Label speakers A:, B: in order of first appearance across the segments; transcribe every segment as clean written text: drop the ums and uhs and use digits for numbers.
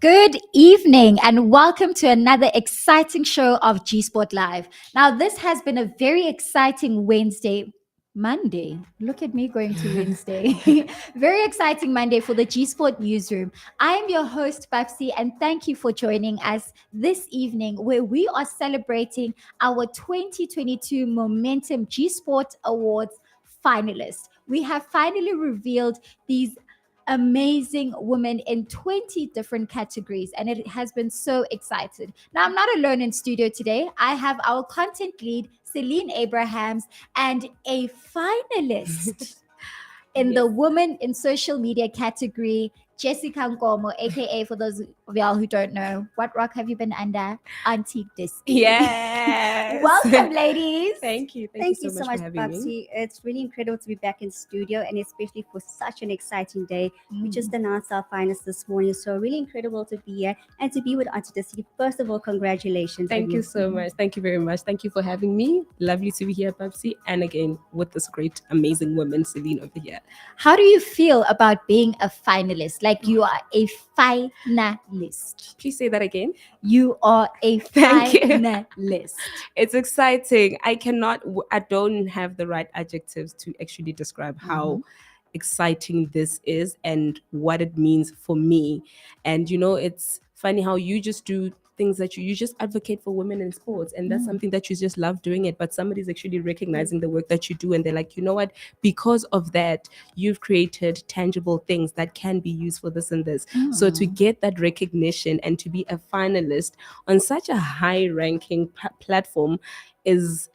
A: Good evening and welcome to another exciting show of G Sport Live. Now, this has been a very exciting Monday. Look at me going to Wednesday. Very exciting Monday for the G Sport newsroom. I am your host, Babsie, and thank you for joining us this evening where we are celebrating our 2022 Momentum G Sport Awards finalists. We have finally revealed these amazing women in 20 different categories, and it has been so excited. Now, I'm not alone in studio today. I have our content lead, Celine Abrahams, and a finalist in the Women in Social Media category, Jessica Nkomo, aka, for those of y'all who don't know, what rock have you been under? Antique Disc.
B: Yes.
A: Welcome, ladies.
B: Thank you.
C: Thank you so much,
B: for having me.
C: Babsie. It's really incredible to be back in studio and especially for such an exciting day. We just announced our finalists this morning, so really incredible to be here and to be with Auntie Desi. First of all, congratulations.
B: Thank you so much. Thank you very much. Thank you for having me. Lovely to be here, Babsie. And again, with this great, amazing woman, Celine, over here.
A: How do you feel about being a finalist? Like, you are a finalist.
B: Please say that again.
A: You are a
B: Thank you.
A: finalist.
B: It's exciting. I don't have the right adjectives to actually describe how exciting this is and what it means for me. And it's funny how you just do things that you just advocate for women in sports, and that's something that you just love doing it, but somebody's actually recognizing the work that you do, and they're like, you know what, because of that you've created tangible things that can be used for this and this. So to get that recognition and to be a finalist on such a high ranking platform is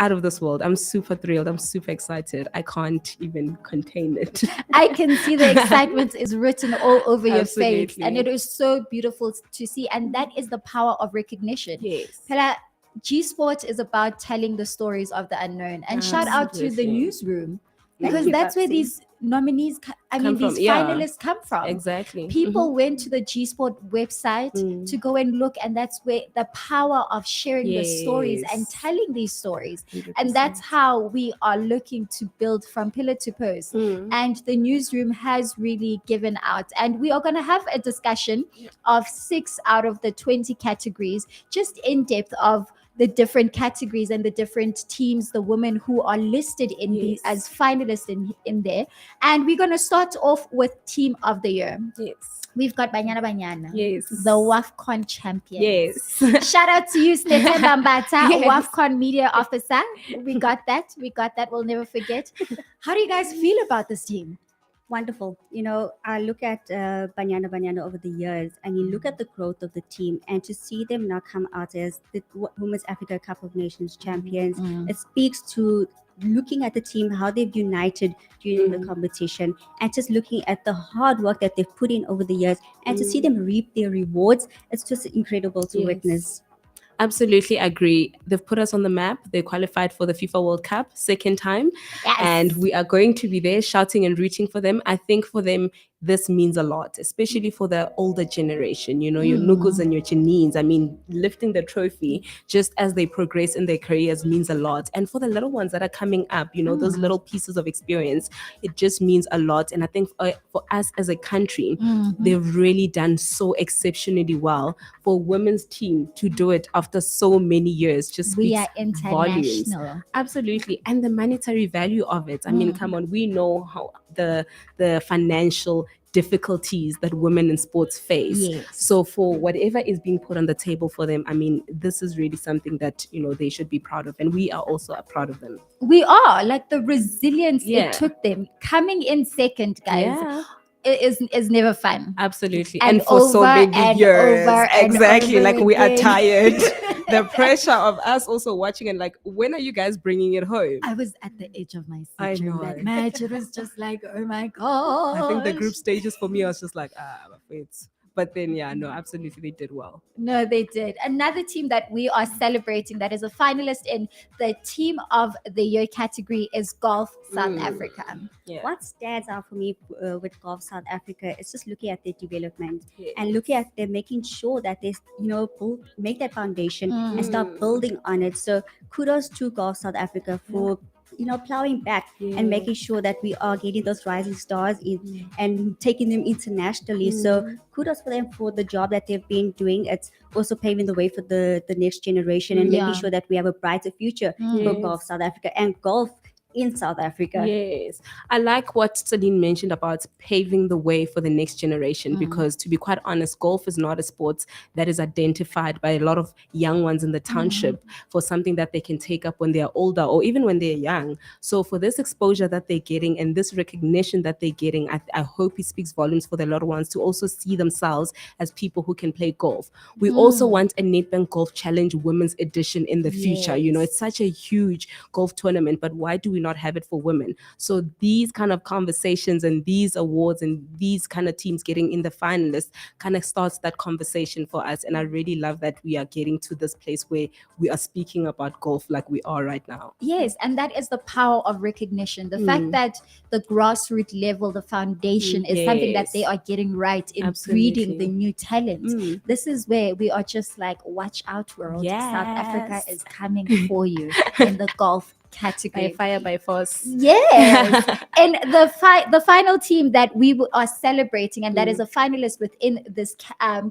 B: out of this world. I'm super thrilled. I'm super excited. I can't even contain it.
A: I can see the excitement is written all over your face,
B: Absolutely.
A: and it is so beautiful to see, and that is the power of recognition.
B: Yes.
A: Phela, G Sport is about telling the stories of the unknown, and shout out to the
B: Absolutely.
A: newsroom,
C: Thank
A: because
C: you,
A: that's where
C: Babsie.
A: these nominees,
B: Come from,
A: these
B: yeah.
A: finalists come from.
B: Exactly.
A: People went to the G Sport website to go and look, and that's where the power of sharing the stories and
B: Yes.
A: telling these stories.
B: 100%.
A: And that's how we are looking to build from pillar to post. And the newsroom has really given out. And we are going to have a discussion of 6 out of the 20 categories, just in depth of the different categories and the different teams, the women who are listed in these as finalists in there. And we're going to start off with Team of the Year.
B: Yes.
A: We've got Banyana Banyana,
B: Yes.
A: the WAFCON champion.
B: Yes.
A: Shout out to you, Stete Bambata,
B: Yes.
A: WAFCON media officer. We got that. We'll never forget. How do you guys feel about this team?
C: Wonderful. I look at Banyana Banyana over the years and you look at the growth of the team and to see them now come out as the Women's Africa Cup of Nations champions, it speaks to looking at the team, how they've united during the competition, and just looking at the hard work that they've put in over the years and to see them reap their rewards. It's just incredible to witness.
B: Absolutely agree. They've put us on the map. They qualified for the FIFA World Cup second time.
A: Yes.
B: And we are going to be there shouting and rooting for them. I think for them, this means a lot, especially for the older generation, your Nukus and your Chinese. I mean, lifting the trophy just as they progress in their careers means a lot. And for the little ones that are coming up, those little pieces of experience, it just means a lot. And I think for us as a country, they've really done so exceptionally well. For women's team to do it after so many years just
A: We
B: speaks
A: are international.
B: volumes. Absolutely. And the monetary value of it. I mean, come on, we know how the financial difficulties that women in sports face.
A: Yes.
B: So for whatever is being put on the table for them, I mean, this is really something that, they should be proud of. And we are also proud of them.
A: We are, like, the resilience
B: Yeah.
A: it took them. Coming in second, guys.
B: Yeah.
A: Is never fun.
B: Absolutely.
A: And
B: And for so
A: over
B: many
A: and
B: years.
A: over and
B: Exactly.
A: over
B: Like we are
A: again.
B: tired. The pressure of us also watching and like, when are you guys bringing it home?
A: I was at the edge of my seat
B: I
A: during
B: know.
A: that match. It was just like, oh my god.
B: I think the group stages for me, I was just like, I'm afraid. But then, yeah, no, absolutely, they did well.
A: No, they did. Another team that we are celebrating that is a finalist in the Team of the Year category is Golf South Africa.
B: Yeah.
C: What stands out for me with Golf South Africa is just looking at their development and looking at them making sure that they, make that foundation and start building on it. So kudos to Golf South Africa for plowing back
B: Yeah.
C: and making sure that we are getting those rising stars in and taking them internationally. So kudos for them for the job that they've been doing. It's also paving the way for the next generation and
A: Yeah.
C: making sure that we have a brighter future for golf South Africa and golf in South Africa.
B: Yes. I like what Celine mentioned about paving the way for the next generation because, to be quite honest, golf is not a sport that is identified by a lot of young ones in the township for something that they can take up when they are older or even when they're young. So, for this exposure that they're getting and this recognition that they're getting, I hope it speaks volumes for the little ones to also see themselves as people who can play golf. We also want a Nedbank Golf Challenge Women's Edition in the future. You know, it's such a huge golf tournament, but why do we not have it for women? So these kind of conversations and these awards and these kind of teams getting in the finalists kind of starts that conversation for us. And I really love that we are getting to this place where we are speaking about golf like we are right now.
A: Yes, and that is the power of recognition. The fact that the grassroots level, the foundation is something that they are getting right in breeding the new talent. This is where we are just like, watch out, world. South Africa is coming for you in the golf category.
B: By fire, by force.
A: Yes. And the final team that we are celebrating, and that is a finalist within this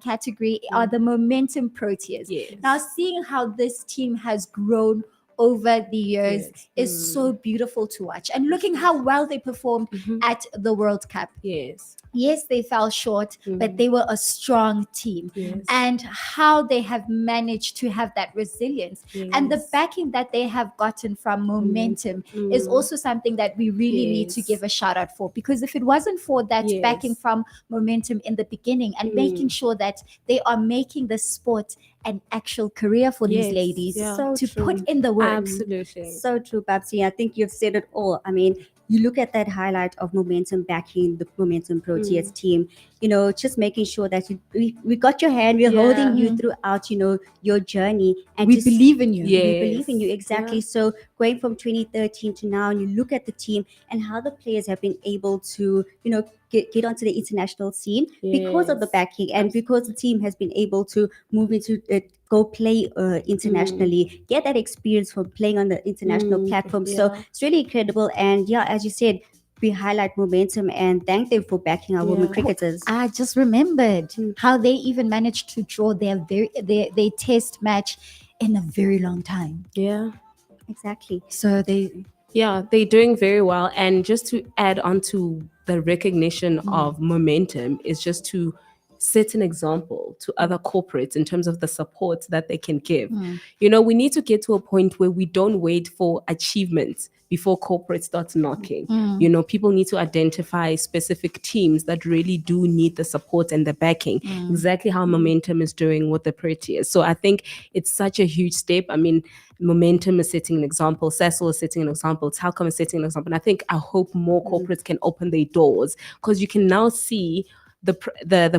A: category, are the Momentum Proteas.
B: Yes.
A: Now, seeing how this team has grown over the years is so beautiful to watch. And looking how well they performed at the World Cup.
B: Yes.
A: Yes, they fell short, but they were a strong team. And how they have managed to have that resilience and the backing that they have gotten from Momentum is also something that we really need to give a shout out for, because if it wasn't for that backing from Momentum in the beginning and making sure that they are making the sport an actual career for these ladies
C: So
A: to
C: true.
A: put in the work.
B: Absolutely.
C: So true, Babsie. I think you've said it all. I mean, you look at that highlight of Momentum backing the Momentum Proteas team, just making sure that we got your hand, we're holding you throughout, your journey. And
A: We
C: just-
A: believe in you.
C: We believe in you, exactly. So going from 2013 to now, and you look at the team and how the players have been able to, get onto the international scene because of the backing and because the team has been able to move into go play internationally, get that experience from playing on the international platform. So it's really incredible. And yeah, as you said, we highlight Momentum and thank them for backing our women cricketers.
A: I just remembered how they even managed to draw their test match in a very long time.
B: Yeah.
C: Exactly.
A: So
B: they're doing very well. And just to add on to the recognition of Momentum is just to set an example to other corporates in terms of the support that they can give. We need to get to a point where we don't wait for achievements before corporate starts knocking. People need to identify specific teams that really do need the support and the backing, exactly how Momentum is doing with the Proteas. So I think it's such a huge step. I mean, Momentum is setting an example, Cecil is setting an example, Telkom is setting an example. And I hope more corporates can open their doors, because you can now see the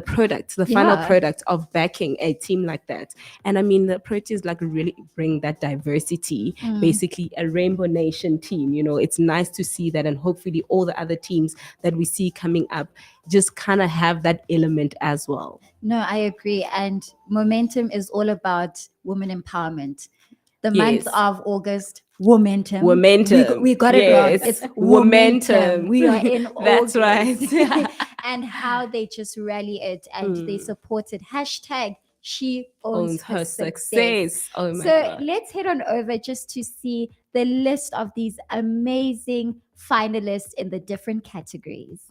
B: product, the final product of backing a team like that. And I mean, the Proteas really bring that diversity, basically a Rainbow Nation team. It's nice to see that, and hopefully all the other teams that we see coming up just kind of have that element as well.
A: No, I agree. And Momentum is all about women empowerment. The month of August, Womentum. We got it wrong. It's Womentum. We are in
B: That's
A: August.
B: right.
A: And how they just rally it and they support it. Hashtag she owns her success.
B: Oh my
A: So
B: God.
A: let's head on over just to see the list of these amazing finalists in the different categories.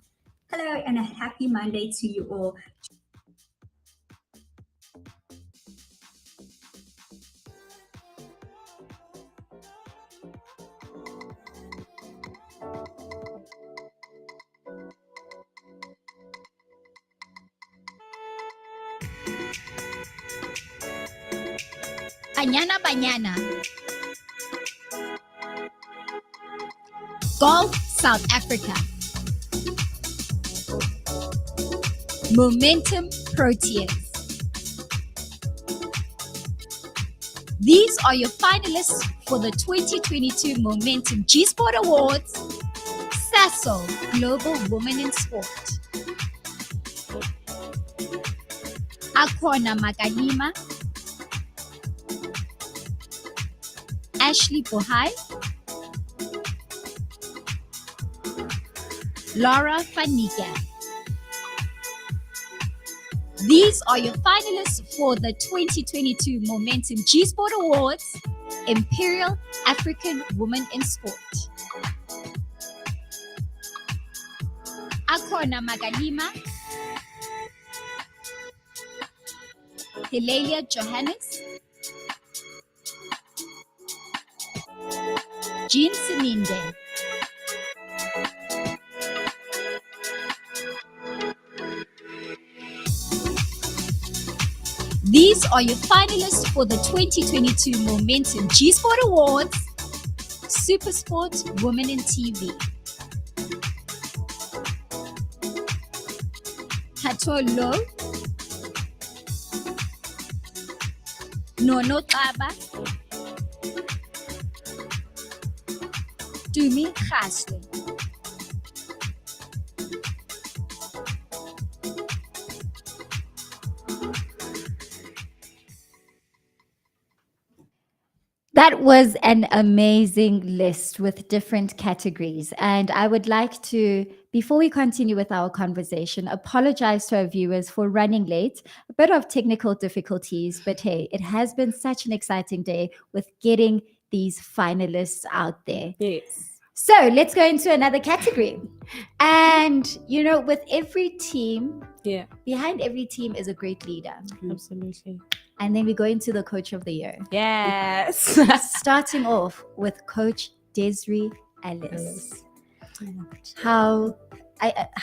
D: Hello and a happy Monday to you all.
E: Banyana. Golf South Africa. Momentum Proteas. These are your finalists for the 2022 Momentum G-Sport Awards, Cecil Global Women in Sport. Akhona Makalima, Ashley Bohai, Laura van Niekerk. These are your finalists for the 2022 Momentum G Sport Awards, Imperial African Woman in Sport. Akhona Magalima, Hilalia Johannes, Jean Seninde. These are your finalists for the 2022 Momentum G Sport Awards, Super Sport Women in TV. Hatolo, Nono Taba, Dumi Khaswe.
A: That was an amazing list with different categories. And I would like to, before we continue with our conversation, apologize to our viewers for running late. A bit of technical difficulties, but hey, it has been such an exciting day with getting these finalists out there.
B: Yes.
A: So let's go into another category. And, you know, with every team,
B: Yeah,
A: behind every team is a great leader.
B: absolutely.
A: And then we go into the coach of the year.
B: Yes.
A: Starting off with Coach Desiree Ellis. How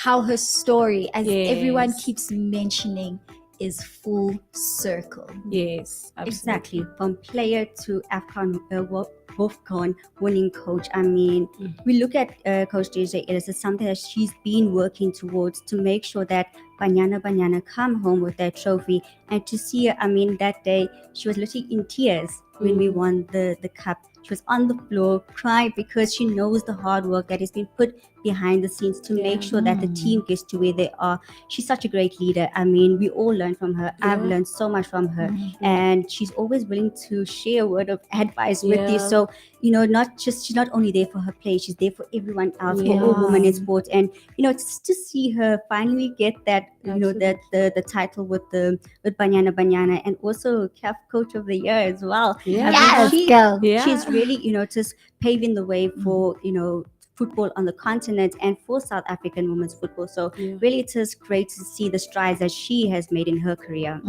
A: her story, as everyone
B: Yes.
A: keeps mentioning, is full circle.
B: Yes,
C: Exactly. From player to WAFCON winning coach. I mean, we look at Coach DJ Ellis as something that she's been working towards to make sure that Banyana come home with that trophy. And to see her, I mean, that day, she was literally in tears when we won the cup. She was on the floor crying because she knows the hard work that has been put behind the scenes to make sure that the team gets to where they are. She's such a great leader. I mean, we all learn from her. I've learned so much from her. And she's always willing to share a word of advice with you. So, you know, she's not only there for her play, she's there for everyone else, for all women in sports. And, you know, just to see her finally get that, you know, that the title with Banyana and also CAF Coach of the Year as well.
A: Yes, girl.
C: She's really, you know, just paving the way for, you know, football on the continent and for South African women's football. So really it is great to see the strides that she has made in her career.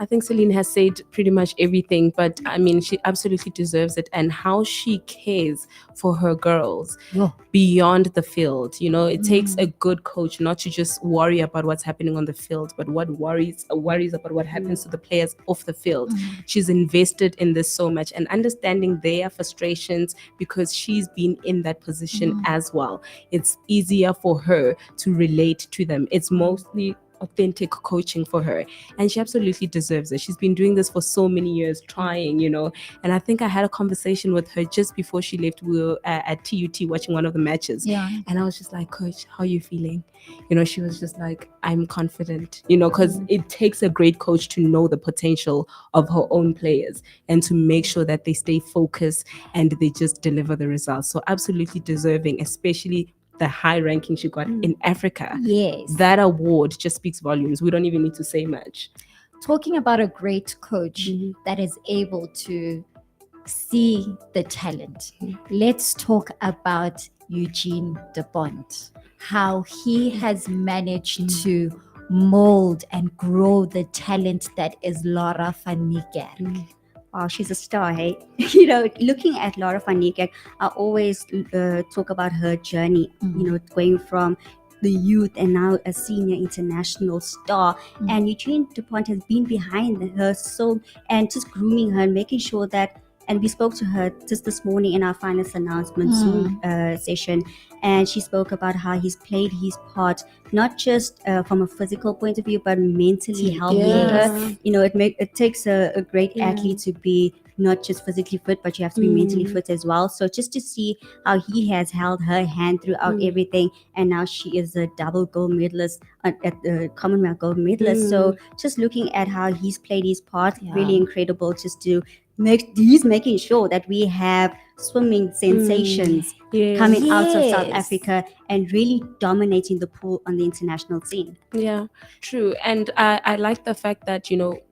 B: I think Celine has said pretty much everything, but I mean, she absolutely deserves it. And how she cares for her girls beyond the field. You know, it takes a good coach not to just worry about what's happening on the field, but what worries about what happens to the players off the field. She's invested in this so much and understanding their frustrations because she's been in that position as well. It's easier for her to relate to them. It's mostly authentic coaching for her, and she absolutely deserves it. She's been doing this for so many years, trying, you know. And I think I had a conversation with her just before she left. We were at TUT watching one of the matches, and I was just like, Coach, how are you feeling? You know, she was just like, I'm confident, you know, because it takes a great coach to know the potential of her own players and to make sure that they stay focused and they just deliver the results. So absolutely deserving, especially the high ranking she got in Africa.
A: Yes.
B: That award just speaks volumes. We don't even need to say much.
A: Talking about a great coach that is able to see the talent. Let's talk about Eugene de Bont. How he has managed to mold and grow the talent that is Laura van Niekerk.
C: Wow, she's a star, hey? You know, looking at Laura van Niekerk, I always talk about her journey, you know, going from the youth and now a senior international star. And Eugene Dupont has been behind her so, and just grooming her and making sure that, and we spoke to her just this morning in our finance announcement Zoom session, and she spoke about how he's played his part, not just from a physical point of view, but mentally helping her. You know, it takes a great athlete to be not just physically fit, but you have to be mentally fit as well. So just to see how he has held her hand throughout everything, and now she is a double gold medalist at the Commonwealth gold medalist. So just looking at how he's played his part, really incredible. Just to he's making sure that we have swimming sensations
B: Yes.
C: coming out of South
A: Yes.
C: Africa and really dominating the pool on the international scene.
B: Yeah, true. And I like the fact that,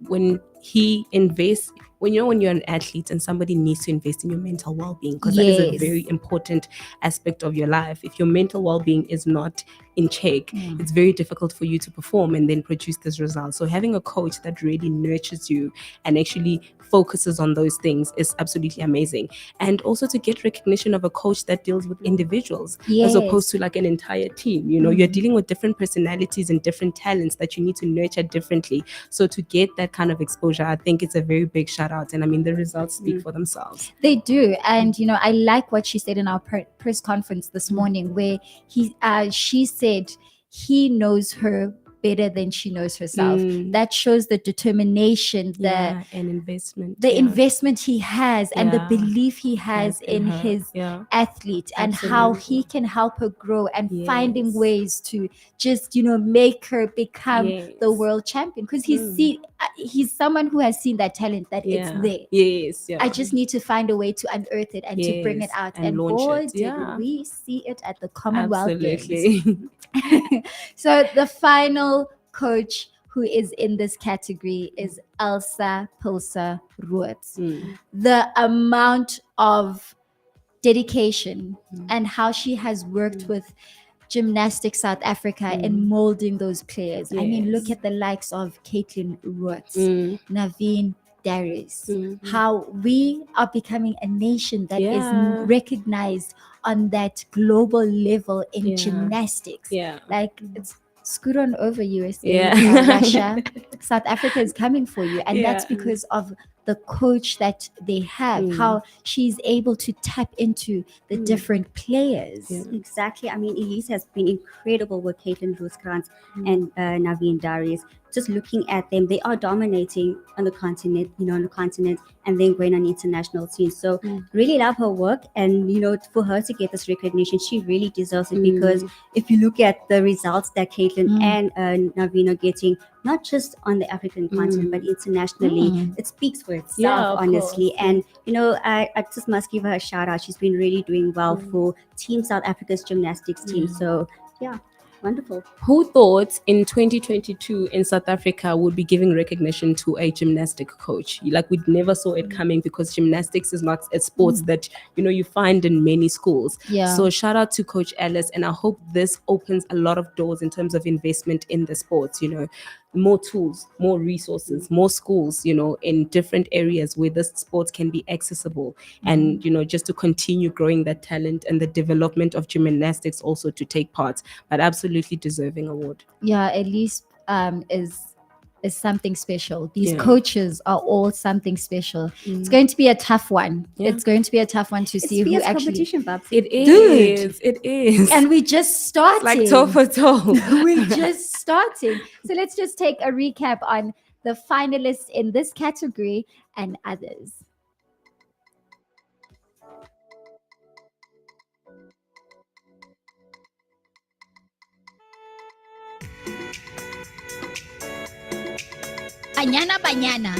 B: when he invests, when you're an athlete and somebody needs to invest in your mental well-being, because that is a
A: Yes.
B: very important aspect of your life. If your mental well-being is not in check,
A: Mm.
B: it's very difficult for you to perform and then produce this result. So having a coach that really nurtures you and actually focuses on those things is absolutely amazing. And also to get recognition of a coach that deals with individuals as opposed to like an entire team. You're dealing with different personalities and different talents that you need to nurture differently. So to get that kind of exposure, I think it's a very big shout out. And I mean, the results speak for themselves.
A: They do. And, I like what she said in our press conference this morning, where she said he knows her better than she knows herself. That shows the determination,
B: And investment.
A: the investment he has and the
B: Yeah.
A: belief he has in
B: her.
A: his
B: Yeah.
A: athlete, and how he
B: Absolutely.
A: can help her grow and
B: Yes.
A: finding ways to just make her become
B: Yes.
A: the world champion, because he's someone who has seen that talent, that it's there.
B: Yes. Yeah.
A: I just need to find a way to unearth it and to bring it
B: Yes,
A: out.
B: and
A: And
B: launch
A: boy,
B: it.
A: did
B: Yeah.
A: we see it at the Commonwealth Games.
B: Absolutely.
A: So the final coach who is in this category is Elsa Pilser Ruotz. The amount of dedication and how she has worked with Gymnastics South Africa in molding those players. I mean, look
B: Yes.
A: at the likes of Caitlin Ruotz, Naveen Darius, how we are becoming a nation that is
B: Yeah.
A: recognized on that global level in
B: Yeah.
A: gymnastics.
B: Yeah.
A: Like, it's scoot on over, USA,
B: Yeah.
A: Russia. South Africa is coming for you. And that's
B: Yeah.
A: because of the coach that they have, how she's able to tap into the different players.
B: Yeah.
C: Exactly. I mean, Elise has been incredible with Caitlin Rooskrantz and Naveen Darius. Just looking at them, they are dominating on the continent, and then going on international scenes. So really love her work, and for her to get this recognition, she really deserves it, because if you look at the results that Caitlin and Naveen are getting, not just on the African continent but internationally, it speaks for itself,
B: Yeah, of
C: honestly.
B: course.
C: And I just must give her a shout out. She's been really doing well for Team South Africa's gymnastics team. So yeah, wonderful.
B: Who thought in 2022 in South Africa would be giving recognition to a gymnastic coach? Like, we never saw it coming, because gymnastics is not a sport that you find in many schools.
A: Yeah.
B: So shout out to Coach Alice, and I hope this opens a lot of doors in terms of investment in the sports. More tools, more resources, more schools, in different areas where this sports can be accessible, and just to continue growing that talent and the development of gymnastics also to take part. But absolutely deserving award.
A: Yeah, at least is something special. These
B: Yeah.
A: coaches are all something special. It's going to be a tough one.
B: Yeah.
A: It's going to be a tough one to
C: It's
A: see who
C: fierce
A: actually.
C: competition, Babsie.
B: It is.
A: Dude.
B: It is.
A: And we just started.
B: like toe for toe.
A: We're just starting. So let's just take a recap on the finalists in this category and others.
E: Banyana Banyana.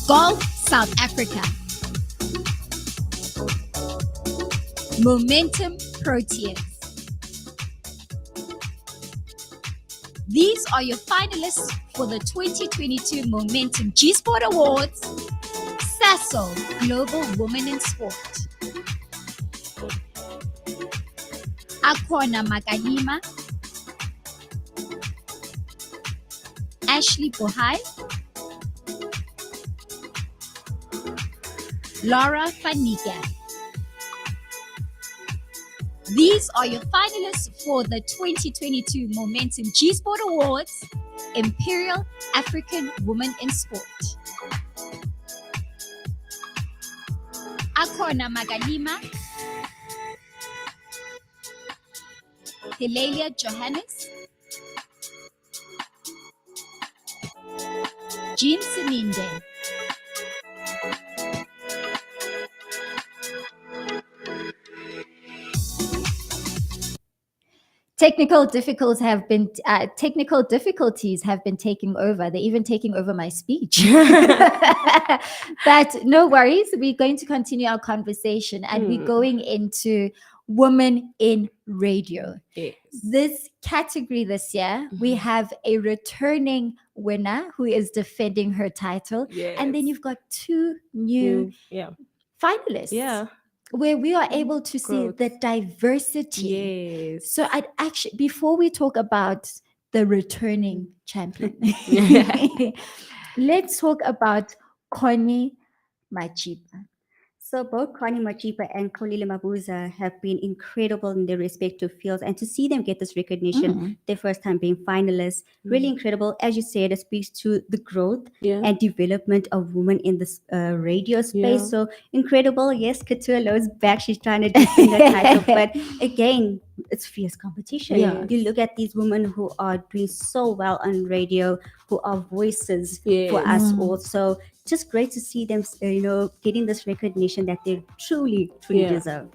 E: Golf South Africa. Momentum Proteas. These are your finalists for the 2022 Momentum G Sport Awards. SASO Global Women in Sport. Akona Makalima. Ashley Bohai, Laura Fanika. These are your finalists for the 2022 Momentum G Sport Awards, Imperial African Woman in Sport. Akona Magalima, Hilalia Johannes, Jean Seninde.
A: technical difficulties have been taking over. They're even taking over my speech. But no worries. We're going to continue our conversation, and we're going into women in radio.
B: Yes.
A: This category this year, we have a returning winner who is defending her title. And then
B: Yes.
A: you've got two new
B: Yeah.
A: finalists.
B: Yeah.
A: Where we are able to see
B: Growth.
A: the diversity.
B: Yes.
A: So I'd actually, before we talk about the returning champion, let's talk about Connie Machipa.
C: So both Connie Machipa and Kolile Mabuza have been incredible in their respective fields, and to see them get this recognition, their first time being finalists, really incredible. As you said, it speaks to the growth and development of women in this radio space.
B: Yeah.
C: So incredible. Yes, Kutwana is back. She's trying to defend the title, but again, it's fierce competition.
A: Yeah.
C: You look at these women who are doing so well on radio, who are voices for us all. So just great to see them, getting this recognition that they truly deserve.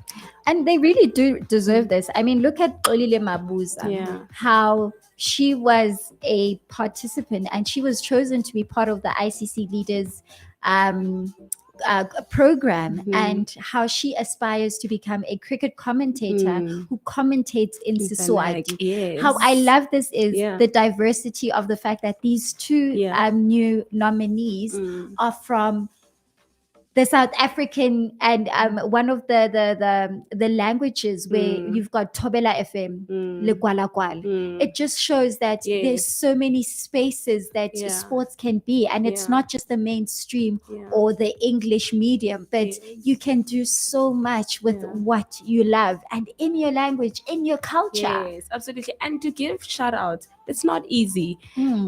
A: And they really do deserve this. I mean, look at Olile Mabuza, how she was a participant and she was chosen to be part of the ICC Leaders program, and how she aspires to become a cricket commentator who commentates in Siswati.
B: Yes.
A: How I love this is the diversity of the fact that these two new nominees are from the South African and one of the languages where you've got Thobela FM, Lekwala Kwala. It just shows that there's so many spaces that sports can be, and it's not just the mainstream or the English medium, but you can do so much with what you love and in your language, in your culture.
B: Yes, absolutely. And to give shout out, it's not easy.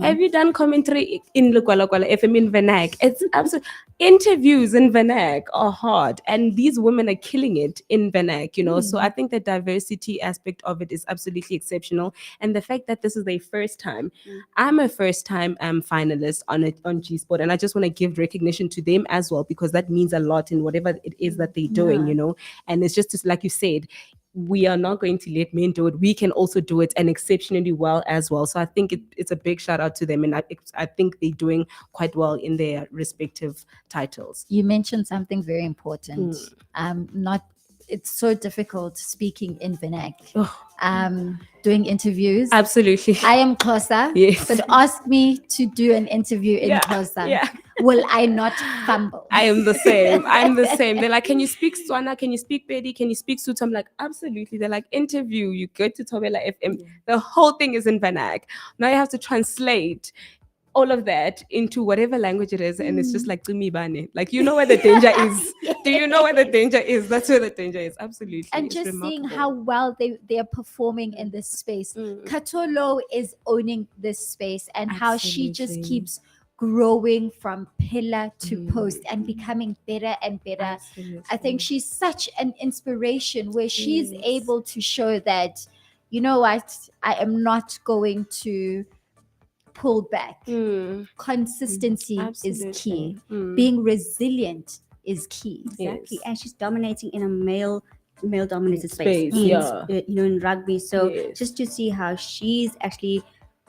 B: Have you done commentary in Lekwala Kwala FM in Vernac? It's absolutely interviews in Vernac are hard, and these women are killing it in Vernac, So I think the diversity aspect of it is absolutely exceptional, and the fact that this is their first time. I'm a first-time finalist on G Sport, and I just want to give recognition to them as well, because that means a lot in whatever it is that they're doing, And it's just like you said, we are not going to let men do it. We can also do it, and exceptionally well as well. So I think it's a big shout out to them, and I think they're doing quite well in their respective titles.
A: You mentioned something very important. It's so difficult speaking in Vernac. Doing interviews.
B: Absolutely.
A: I am Xhosa, but ask me to do an interview in Xhosa.
B: Yeah.
A: Will I not fumble?
B: I am the same. I'm the same. They're like, can you speak Setswana? Can you speak Pedi? Can you speak Sotho? I'm like, absolutely. They're like, interview. You go to Thobela FM. The whole thing is in Vernac. Now you have to translate all of that into whatever language it is, and it's just like Bane. Like, you know where the danger is. Do you know where the danger is? That's where the danger is. Absolutely.
A: And
B: it's
A: just
B: remarkable.
A: seeing how well they are performing in this space. Katolo is owning this space, and how she just
B: Absolutely.
A: keeps growing from pillar to post and becoming better and better.
B: Absolutely.
A: I think she's such an inspiration, where she's able to show that, you know what, I am not going to pull back. Consistency is key. Being resilient is key.
C: Exactly.
B: Yes.
C: And she's dominating in a male dominated
B: Space,
C: space.
B: yeah.
C: In rugby. So
B: Yes.
C: just to see how she's actually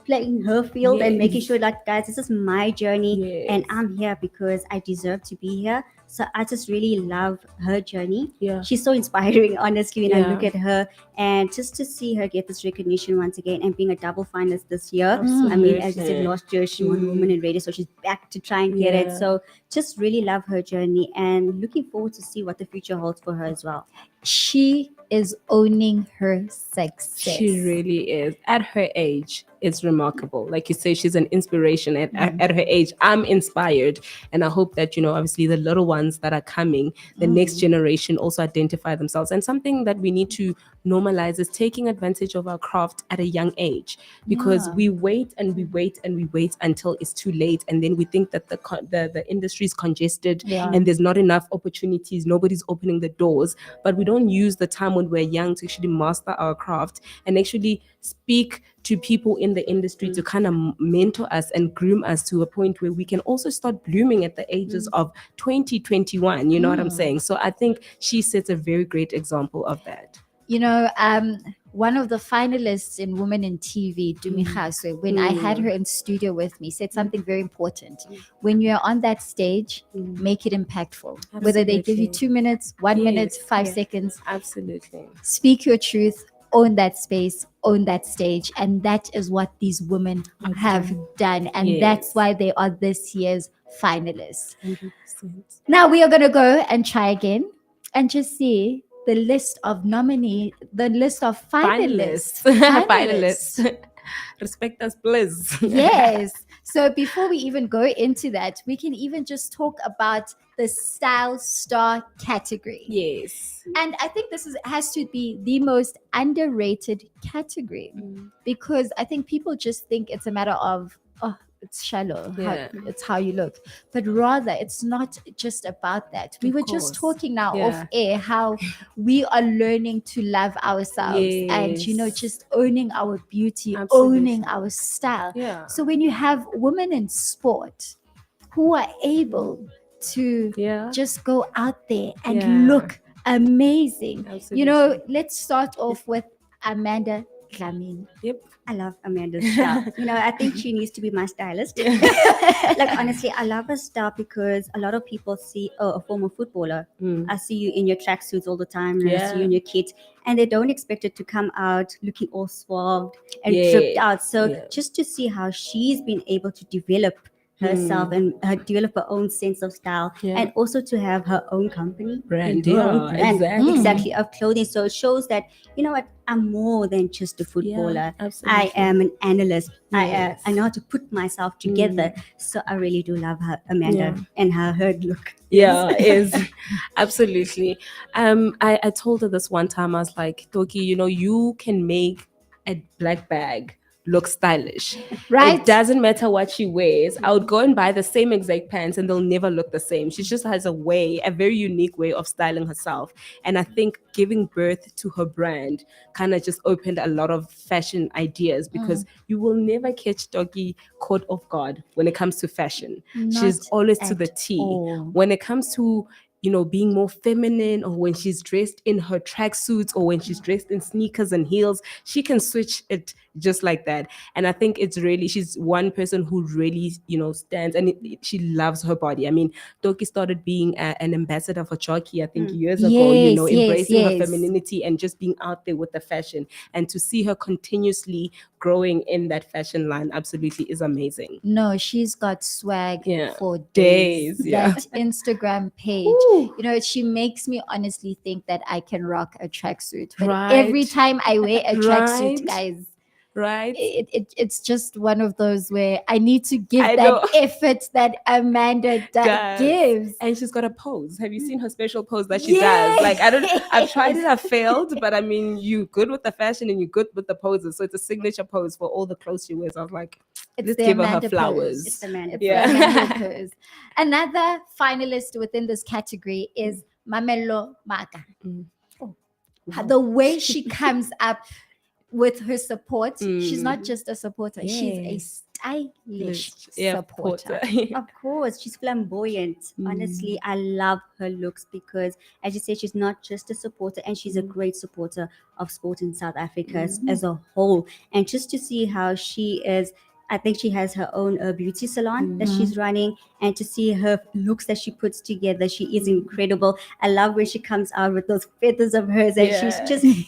C: playing her field and making sure that, guys, this is my journey, and I'm here because I deserve to be here. So I just really love her journey.
B: Yeah.
C: She's so inspiring, honestly, when I
B: Yeah.
C: look at her, and just to see her get this recognition once again and being a double finalist this year. I mean, as you said, last year she won Women in Radio, so she's back to try and get it. So just really love her journey, and looking forward to see what the future holds for her as well.
A: She is owning her success.
B: She really is. At her age, it's remarkable. Like you say, she's an inspiration. At her age, I'm inspired. And I hope that, obviously the little ones that are coming, the next generation, also identify themselves. And something that we need to normalize is taking advantage of our craft at a young age, because we wait and we wait and we wait until it's too late. And then we think that the industry is congested and there's not enough opportunities. Nobody's opening the doors, but we don't use the time when we're young to actually master our craft and actually speak to people in the industry to kind of mentor us and groom us to a point where we can also start blooming at the ages of 20, 21. You know what I'm saying? So I think she sets a very great example of that.
A: one of the finalists in Women in TV, Dumi Khaswe, when I had her in studio with me, said something very important. When you're on that stage, make it impactful. Whether they give you
B: Absolutely.
A: 2 minutes, 1 minute,
B: Yes.
A: 5 seconds,
B: Absolutely.
A: speak your truth, own that space, own that stage. And that is what these women have done. And
B: Yes.
A: that's why they are this year's finalists.
B: 100%.
A: Now we are going to go and try again and just see the list of the list of finalists.
B: Finalists. Respect us, please.
A: Yes. So before we even go into that, we can even just talk about the Style Star category.
B: Yes.
A: And I think this has to be the most underrated category because I think people just think it's a matter of, oh, it's shallow.
B: Yeah.
A: It's how you look. But rather, it's not just about that. We
B: Of
A: were just
B: course.
A: talking now
B: Yeah.
A: off air how we are learning to love ourselves and,
B: Yes.
A: just owning our beauty,
B: Absolutely.
A: owning our style.
B: Yeah.
A: So when you have women in sport who are able to
B: Yeah.
A: just go out there and
B: Yeah.
A: look amazing.
B: Absolutely.
A: Let's start off with Amanda Dlamini.
B: Yep.
C: I love Amanda's style. I think she needs to be my stylist. Like, honestly, I love her style because a lot of people see, oh, a former footballer. I see you in your tracksuits all the time, and I see you in your kit, and they don't expect it to come out looking all suave and dripped out. So just to see how she's been able to develop herself and develop her own sense of style, and also to have her own company,
B: Brand,
C: her own
B: yeah,
C: brand,
B: exactly.
C: of clothing. So it shows that, you know what, I'm more than just a footballer.
B: absolutely.
C: I am an analyst.
B: Yes.
C: I know how to put myself together. So I really do love her, Amanda, and her look.
B: Yeah, is absolutely. I told her this one time. I was like, Toki, you can make a black bag look stylish.
A: Right.
B: It doesn't matter what she wears. I would go and buy the same exact pants and they'll never look the same. She just has a very unique way of styling herself. And I think giving birth to her brand kind of just opened a lot of fashion ideas because you will never catch Doggy caught off guard when it comes to fashion. She's
A: Not
B: always to
A: at
B: the T.
A: all.
B: When it comes to being more feminine, or when she's dressed in her tracksuits, or when she's dressed in sneakers and heels, she can switch it just like that. And I think she's one person who really, stands, and she loves her body. I mean, Toki started being an ambassador for Chalky, I think, years ago, embracing her femininity and just being out there with the fashion. And to see her continuously growing in that fashion line absolutely is amazing.
A: No, she's got swag for
B: Days, yeah.
A: That Instagram page, she makes me honestly think that I can rock a tracksuit. But every time I wear a tracksuit, guys,
B: right,
A: it's just one of those where I need to give
B: I
A: that
B: know.
A: effort that Amanda gives.
B: And she's got a pose. Have you seen her special pose that she does? Like, I've tried it, I've failed, but I mean, you're good with the fashion and you're good with the poses. So it's a signature pose for all the clothes she wears. I was like, let's give her flowers.
C: It's Amanda.
A: The Amanda pose. Another finalist within this category is Mamelo Maka. The way she comes up with her support, she's not just a supporter, she's a stylish supporter.
C: Of course, she's flamboyant. Honestly, I love her looks because, as you said, she's not just a supporter, and she's a great supporter of sport in South Africa as a whole. And just to see how she is, I think she has her own beauty salon that she's running, and to see her looks that she puts together, she is incredible. I love when she comes out with those feathers of hers, and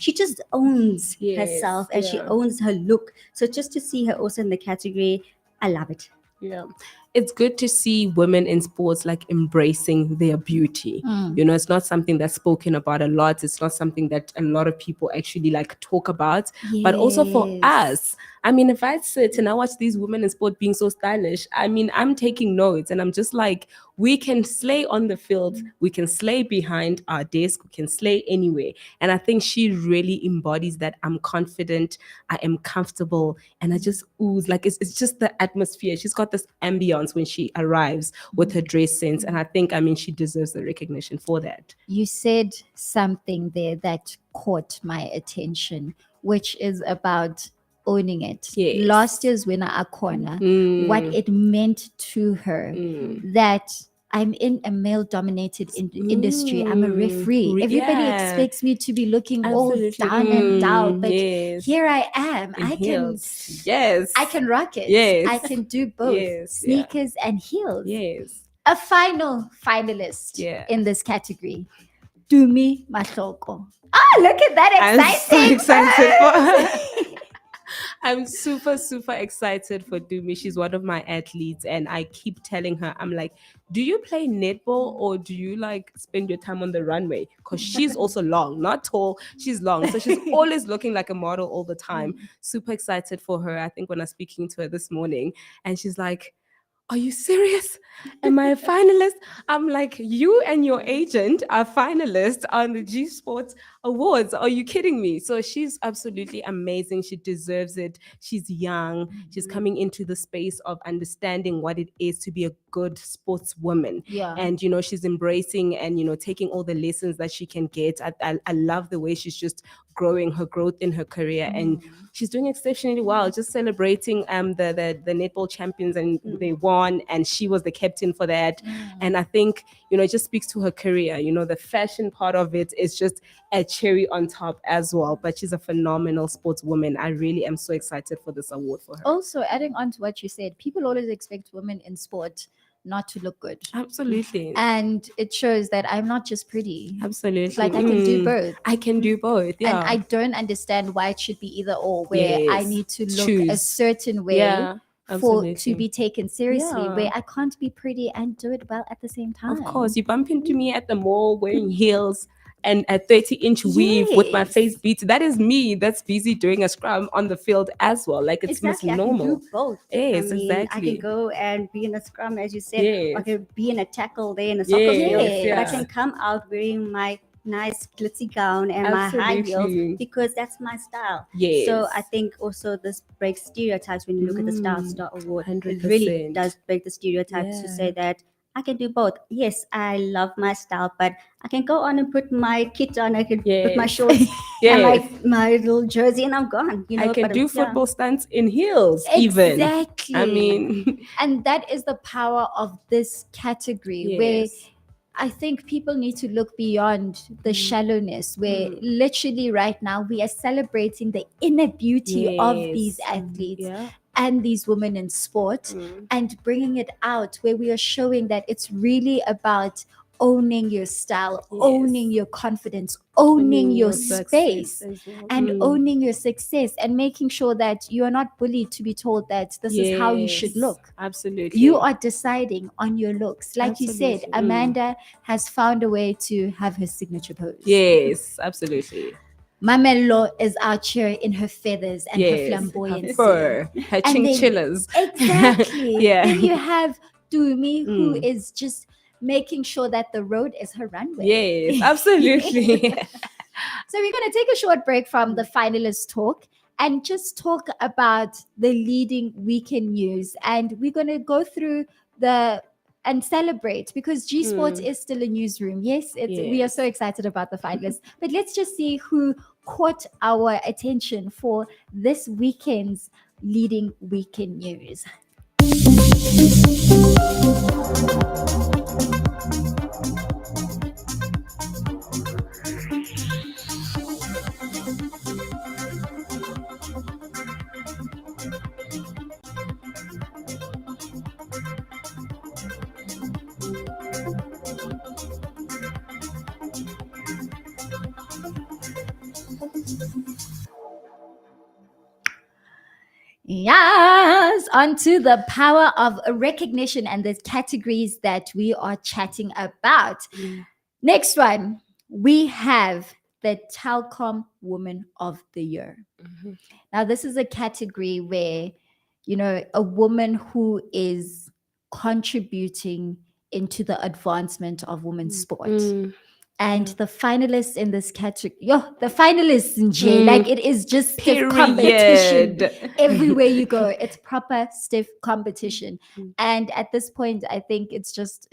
C: she just owns herself, and she owns her look. So just to see her also in the category, I love it.
B: Yeah. It's good to see women in sports like embracing their beauty. It's not something that's spoken about a lot. It's not something that a lot of people actually like talk about. But also for us, I mean, if I sit and I watch these women in sport being so stylish, I mean, I'm taking notes and I'm just like, we can slay on the field, we can slay behind our desk, we can slay anywhere. And I think she really embodies that. I'm confident, I am comfortable, and I just ooze. Like, it's just the atmosphere. She's got this ambience when she arrives with her dress sense. And I think, she deserves the recognition for that.
A: You said something there that caught my attention, which is about owning it.
B: Yes.
A: Last year's winner, Akona, what it meant to her, that I'm in a male-dominated industry. I'm a referee. Everybody expects me to be looking all down and out, but
B: yes.
A: here I am.
B: In
A: I
B: heels. Yes.
A: I can rock it.
B: Yes.
A: I can do both
B: Yes,
A: sneakers and heels.
B: Yes.
A: A final finalist
B: Yeah.
A: in this category, Dumi Mahloko. Oh, look at that
B: I'm
A: exciting!
B: so excited
A: pose.
B: for I'm super, super excited for Dumi. She's one of my athletes, and I keep telling her, I'm like, do you play netball or do you like spend your time on the runway? Because she's also long, not tall, she's long. So she's always looking like a model all the time. Super excited for her. I think when I was speaking to her this morning, and she's like, are you serious? Am I a finalist? I'm like, you and your agent are finalists on the G Sports Awards. Are you kidding me? So she's absolutely amazing. She deserves it. She's young. She's coming into the space of understanding what it is to be a good sportswoman.
A: Yeah.
B: And, she's embracing and, taking all the lessons that she can get. I love the way she's just growing her growth in her career. And she's doing exceptionally well, just celebrating the netball champions, and they won, and she was the captain for that. And I think it just speaks to her career. The fashion part of it is just a cherry on top as well, but she's a phenomenal sportswoman. I really am so excited for this award for her.
A: Also, adding on to what you said, people always expect women in sport not to look good.
B: Absolutely.
A: And it shows that I'm not just pretty.
B: Absolutely.
A: Like I can do both.
B: I can do both. Yeah.
A: And I don't understand why it should be either or, where I
B: Yes.
A: need to look a
B: Choose.
A: certain way
B: Yeah.
A: for
B: Absolutely.
A: to be taken seriously,
B: Yeah.
A: where I can't be pretty and do it well at the same time.
B: Of course, you bump into me at the mall wearing heels and a 30-inch weave with my
A: Yes.
B: face beat. That is me. That's busy doing a scrum on the field as well. Like it's
C: Exactly, I
B: most
C: can
B: normal.
C: do both.
B: Yes,
C: I mean,
B: exactly.
C: I can go and be in a scrum, as you said.
B: Yes.
C: I can be in a tackle there in a soccer
B: Yes,
C: field.
A: yeah.
C: But I can come out wearing my nice glitzy gown and my high
B: Absolutely.
C: heels because that's my style.
B: Yes.
C: So I think also this breaks stereotypes when you look at the Star Award. It
B: 100%.
C: really does break the stereotypes to
B: Yeah.
C: say that I can do both. Yes, I love my style, but I can go on and put my kit on. I can put my
B: Yes.
C: shorts and
B: Yes.
C: my little jersey, and I'm gone.
B: I can
C: but
B: do
C: yeah.
B: football stunts in heels even.
A: Exactly.
B: I mean,
A: and that is the power of this category, where
B: yes.
A: I think people need to look beyond the shallowness, where literally right now we are celebrating the inner beauty of these
B: Yes.
A: athletes
B: Yeah.
A: and these women in sport, and bringing it out, where we are showing that it's really about owning your style,
B: Yes.
A: owning your confidence, owning your
B: success
A: space,
B: as well.
A: and owning your success, and making sure that you are not bullied to be told that this is how you should
B: Yes.
A: look.
B: Absolutely.
A: You are deciding on your looks. Like you said,
B: Absolutely.
A: Amanda has found a way to have her signature pose.
B: Yes, absolutely.
A: Mamello is out here in her feathers and her
B: Yes.
A: flamboyancy.
B: Her fur, her
A: And then-
B: chinchillas.
A: Exactly.
B: Yeah.
A: Then you have Dumi, who
B: Mm.
A: is just making sure that the road is her runway.
B: Yes, absolutely.
A: So we're going to take a short break from the finalist talk and just talk about the leading weekend news. And we're going to go through and celebrate, because G Sports is still a newsroom. Yes, we are so excited about the finalists. But let's just see who caught our attention for this weekend's leading weekend news. Yes, onto the power of recognition and the categories that we are chatting about. Next one, we have the Telcom Woman of the Year. Now, this is a category where, a woman who is contributing into the advancement of women's sport. And the finalists in this category, the finalists in J, like it is just stiff competition everywhere you go. It's proper stiff competition. And at this point, I think it's just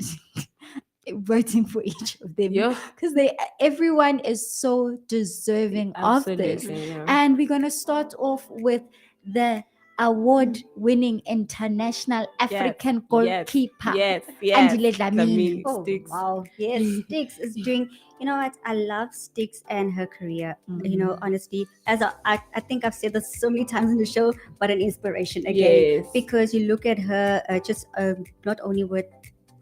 A: voting for each of them, because everyone is so deserving of this.
B: Yeah.
A: And we're going to start off with the award-winning international African goalkeeper.
B: Yes.
A: Andile Dlamini.
C: Oh,
B: Sticks.
C: wow. Yes, Sticks is doing, you know what? I love Sticks and her career. You know, honestly, I think I've said this so many times in the show, but an inspiration again.
B: Yes.
C: Because you look at her not only with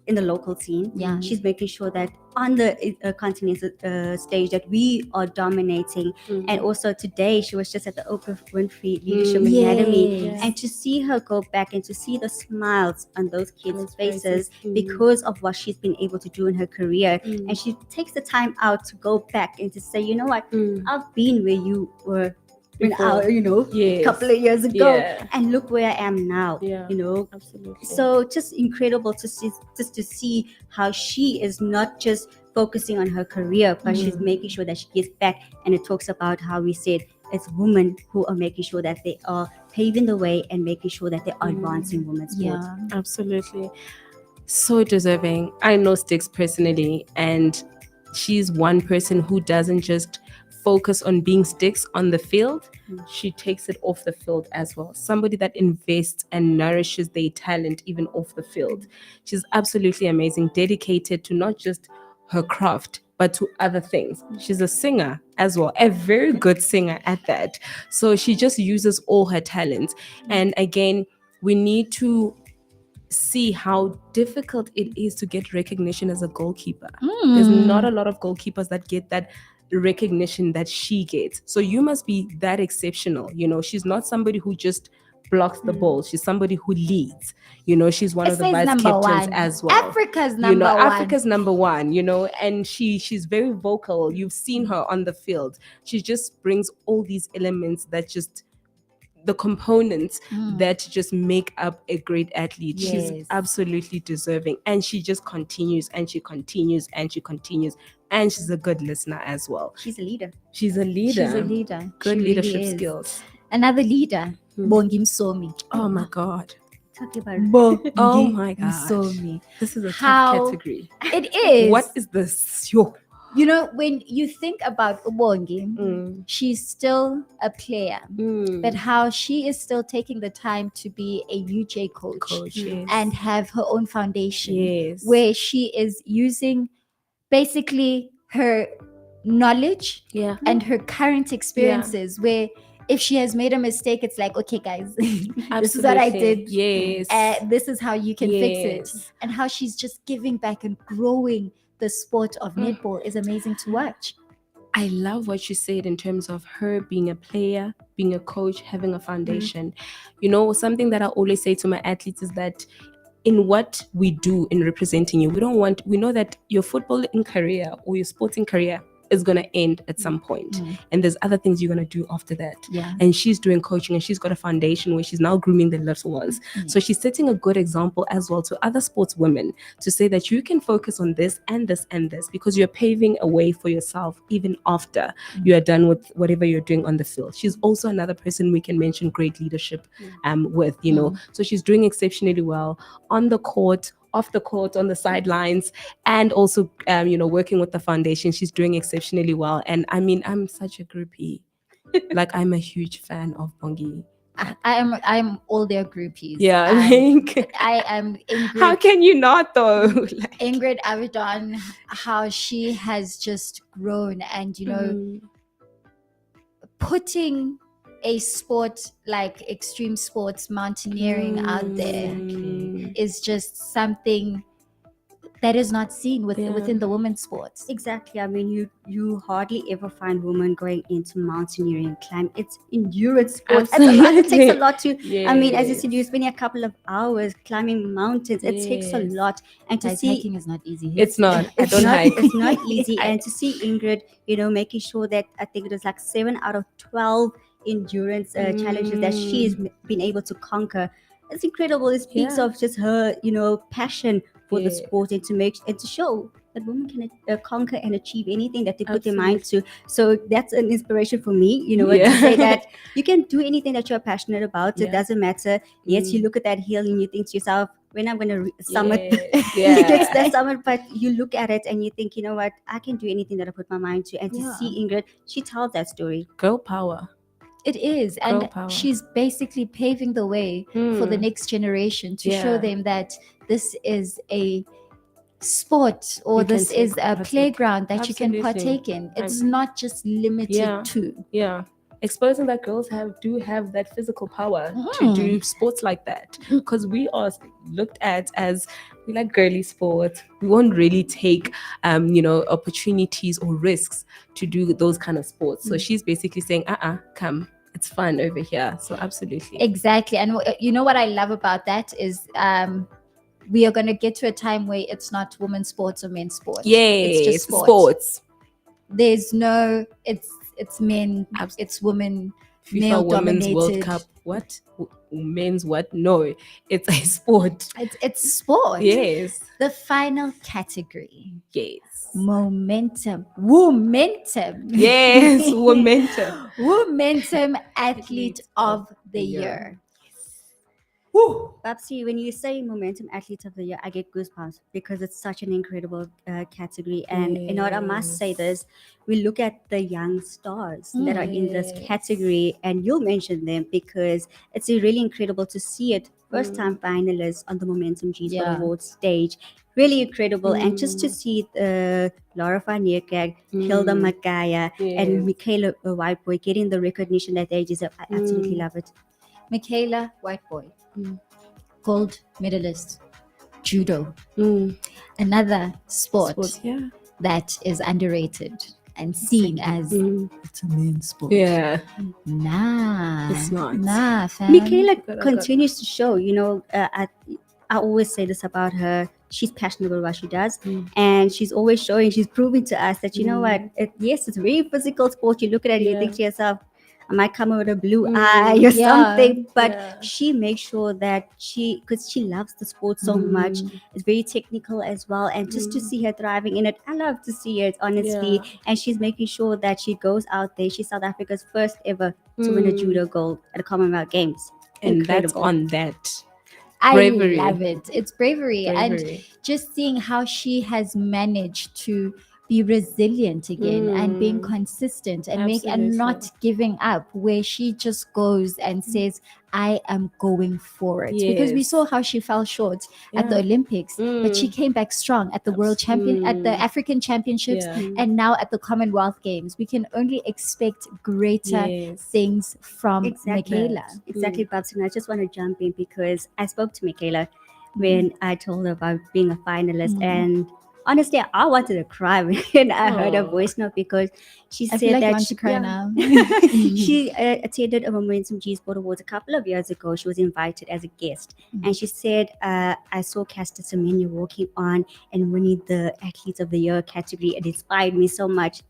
C: in the local scene,
A: Yeah.
C: she's making sure that on the continental stage that we are dominating. And also today, she was just at the Oprah Winfrey Leadership Academy.
A: Yes.
C: And to see her go back and to see the smiles on those kids'
B: Those
C: faces
B: faces.
C: because of what she's been able to do in her career. And she takes the time out to go back and to say, you know what, I've been where you were when
B: Before.
C: a couple of years ago,
B: Yeah.
C: and look where I am now.
B: Yeah.
C: You know,
B: Absolutely.
C: so just incredible to see how she is not just focusing on her career, but she's making sure that she gets back. And it talks about how we said it's women who are making sure that they are paving the way and making sure that they are advancing women's sport.
A: Yeah.
B: Absolutely. So deserving. I know Sticks personally, and she's one person who doesn't just focus on being Sticks on the field. She takes it off the field as well. Somebody that invests and nourishes their talent even off the field. She's absolutely amazing, dedicated to not just her craft, but to other things. She's a singer as well, a very good singer at that. So she just uses all her talents. And again, we need to see how difficult it is to get recognition as a goalkeeper. There's not a lot of goalkeepers that get that recognition that she gets. So you must be that exceptional. You know, she's not somebody who just blocks the ball. She's somebody who leads. You know, she's one of the
A: SA's
B: vice
A: number
B: captains
A: one.
B: as well.
A: Africa's number one.
B: Africa's number one, you know, and she's very vocal. You've seen her on the field. She just brings all these elements that just the components that just make up a great athlete.
A: Yes.
B: She's absolutely deserving, and she just continues and she continues and she continues, and she's a good listener as well.
C: She's a leader.
B: She's a leader.
A: She's a leader.
B: Good
A: She
B: leadership
A: really is.
B: skills.
A: Another leader, Bongi Msomi.
B: Oh my God.
C: Talking about
A: Bongi
B: Oh my God.
A: Msomi.
B: This is a
A: How-
B: tough category.
A: It is.
B: What is this? Yo.
A: You know, when you think about Ubongi, she's still a player, but how she is still taking the time to be a UJ coach,
B: yes.
A: and have her own foundation,
B: Yes.
A: where she is using basically her knowledge
B: Yeah.
A: and her current experiences, where if she has made a mistake, it's like, okay, guys, this is what I did.
B: Yes.
A: This is how you can fix it.
B: Yes.
A: And how she's just giving back and growing the sport of netball is amazing to watch.
B: I love what you said in terms of her being a player, being a coach, having a foundation. You know, something that I always say to my athletes is that in what we do in representing you, we know that your footballing career or your sporting career is going to end at some point. And there's other things you're going to do after that.
A: Yeah.
B: And she's doing coaching, and she's got a foundation where she's now grooming the little ones. So she's setting a good example as well to other sports women to say that you can focus on this and this and this, because you're paving a way for yourself even after you are done with whatever you're doing on the field. She's also another person we can mention great leadership with, you know. So she's doing exceptionally well on the court, off the court, on the sidelines, and also, working with the foundation. She's doing exceptionally well. And I mean, I'm such a groupie. Like, I'm a huge fan of Bongi.
A: I'm all their groupies.
B: Yeah,
A: I am Ingrid.
B: How can you not though? Like,
A: Ingrid Avedon, how she has just grown, and putting a sport like extreme sports, mountaineering out there is just something that is not seen within the women's sports.
C: Exactly. I mean, you hardly ever find women going into mountaineering and climb. It's endurance sport. It's a lot. It takes a lot to. I mean, as you said, you're spending a couple of hours climbing mountains. It takes a lot, and to see
A: hiking is not easy.
B: It's not. I don't
C: not,
B: hike.
C: It's not easy, and to see Ingrid, making sure that I think it was like 7 out of 12 endurance challenges that she's been able to conquer. It's incredible. It speaks of just her, passion for the sport, and to show that women can conquer and achieve anything that they put their mind to. So that's an inspiration for me, to say that you can do anything that you're passionate about. It doesn't matter. Yes, you look at that hill and you think to yourself, when I'm going to summit, you get to that summit, but you look at it and you think, you know what, I can do anything that I put my mind to. And to see Ingrid, she tells that story.
B: Girl power.
A: It is.
B: Girl
A: And
B: power.
A: she's basically paving the way for the next generation to show
B: Yeah.
A: them that this is a sport or
B: You can
A: this is a
B: partake.
A: playground that you can
B: Absolutely.
A: partake in. It's not just limited
B: Yeah.
A: to.
B: Yeah. Exposing that girls do have that physical power to
A: Mm.
B: do sports like that, because we are looked at as we like girly sports. We won't really take opportunities or risks to do those kind of sports. So she's basically saying, come, it's fun over here. So absolutely.
A: Exactly. And you know what I love about that is we are going to get to a time where it's not women's sports or men's sports. It's
B: Yes,
A: just
B: sports.
A: There's no, it's men, it's women, male
B: FIFA Women's World
A: dominated.
B: Cup. What? Men's what? No, it's a sport.
A: It's sport.
B: Yes.
A: The final category.
B: Yes.
A: Momentum. Womentum.
B: Yes, momentum.
A: Womentum Athlete of the Year.
C: Woo! Babsie, when you say Momentum Athlete of the Year, I get goosebumps because it's such an incredible category. And you know what, I must say this, we look at the young stars that are in this category, and you'll mention them because it's really incredible to see it. First time finalists on the Momentum G Sport Awards stage. Really incredible. And just to see Laura van Niekerk, Hilda Makaya, and Michaela Whiteboy getting the recognition that they deserve, I absolutely love it.
A: Michaela Whiteboy, gold medalist, judo. Another sport that is underrated and seen as it's a men's sport.
B: Yeah.
A: Nah,
B: it's not.
A: Nah, fam.
C: Michaela continues to show, I always say this about her. She's passionate about what she does, and she's always showing, she's proving to us that, you know what, yes, it's a very physical sport. You look at it, you think to yourself, I might come with a blue eye or something, but she makes sure that because she loves the sport so much, it's very technical as well, and just to see her thriving in it, I love to see it, honestly. And she's making sure that she goes out there. She's South Africa's first ever to win a judo gold at the Commonwealth Games.
B: And
C: Incredible.
B: that's on that.
A: Bravery. I love it. It's bravery. And just seeing how she has managed to be resilient again and being consistent and not giving up, where she just goes and says, I am going for it. Because we saw how she fell short at the Olympics, but she came back strong at the World Champion, at the African Championships, and now at the Commonwealth Games. We can only expect greater things from Michaela.
C: Exactly, Babs. And I just want to jump in because I spoke to Michaela when I told her about being a finalist, and honestly, I wanted to cry when I heard her voice note because she said
A: like
C: that
A: she cry now.
C: She attended a Momentum G Sport Awards a couple of years ago. She was invited as a guest, and she said, "I saw Caster Semenya walking on and winning the Athletes of the Year category. It inspired me so much."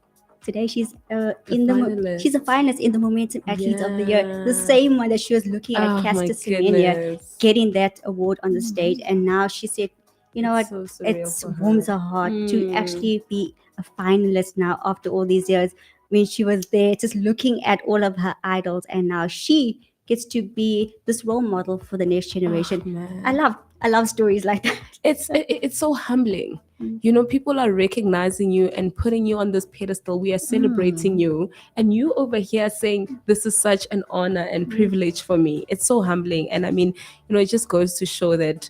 C: Today she's she's a finalist in the Momentum Athletes of the Year, the same one that she was looking at Caster Semenya getting that award on the stage, and now she said, you know what, it warms her heart to actually be a finalist now after all these years, when she was there just looking at all of her idols, and now she gets to be this role model for the next generation. I love stories like that.
B: It's so humbling. People are recognizing you and putting you on this pedestal. We are celebrating you, and you over here saying this is such an honor and privilege for me. It's so humbling. And I mean, it just goes to show that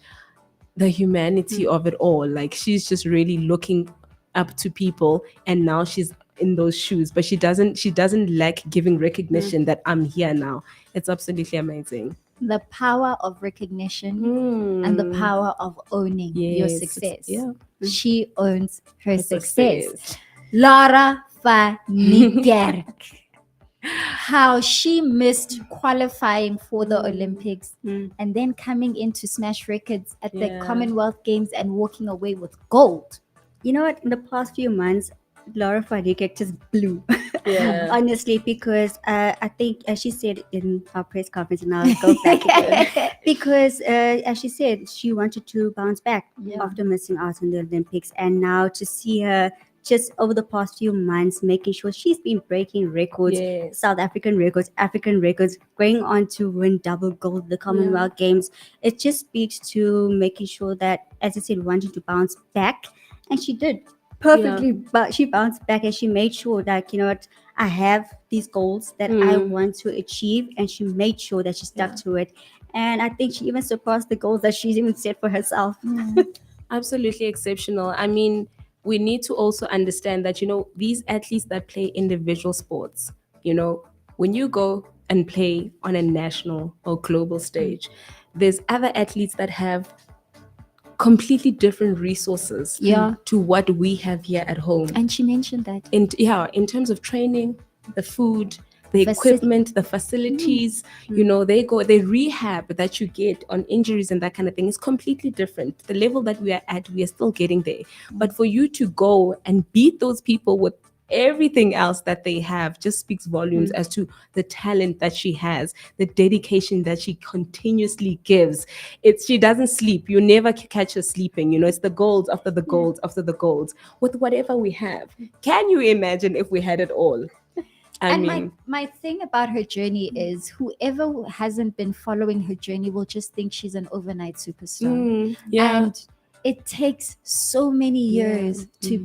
B: the humanity of it all. Like, she's just really looking up to people, and now she's in those shoes, but she doesn't lack giving recognition that I'm here now. It's absolutely amazing.
A: The power of recognition and the power of owning your success. She owns her success. Laura van Niekerk. How she missed qualifying for the Olympics and then coming in to smash records at the Commonwealth Games and walking away with gold.
C: You know what? In the past few months, Laura van Niekerk just blew. Honestly, because I think, as she said in our press conference, and I'll go back again, because as she said, she wanted to bounce back after missing out on the Olympics, and now to see her just over the past few months making sure she's been breaking records, South African records, African records, going on to win double gold at the Commonwealth Games. It just speaks to making sure that, as I said, wanting to bounce back, and she did perfectly, but she bounced back and she made sure that, you know what, I have these goals that I want to achieve, and she made sure that she stuck to it. And I think she even surpassed the goals that she's even set for herself.
B: Absolutely exceptional. I mean, we need to also understand that, these athletes that play individual sports, when you go and play on a national or global stage, there's other athletes that have completely different resources
A: Yeah.
B: to what we have here at home.
A: And she mentioned that.
B: In terms of training, the food, the equipment, the facilities, they rehab that you get on injuries and that kind of thing is completely different. The level that we are at, we are still getting there. But for you to go and beat those people with everything else that they have just speaks volumes as to the talent that she has, the dedication that she continuously gives. She doesn't sleep. You never catch her sleeping. It's the golds after the golds after the golds with whatever we have. Can you imagine if we had it all?
A: My thing about her journey is whoever hasn't been following her journey will just think she's an overnight superstar. And it takes so many years to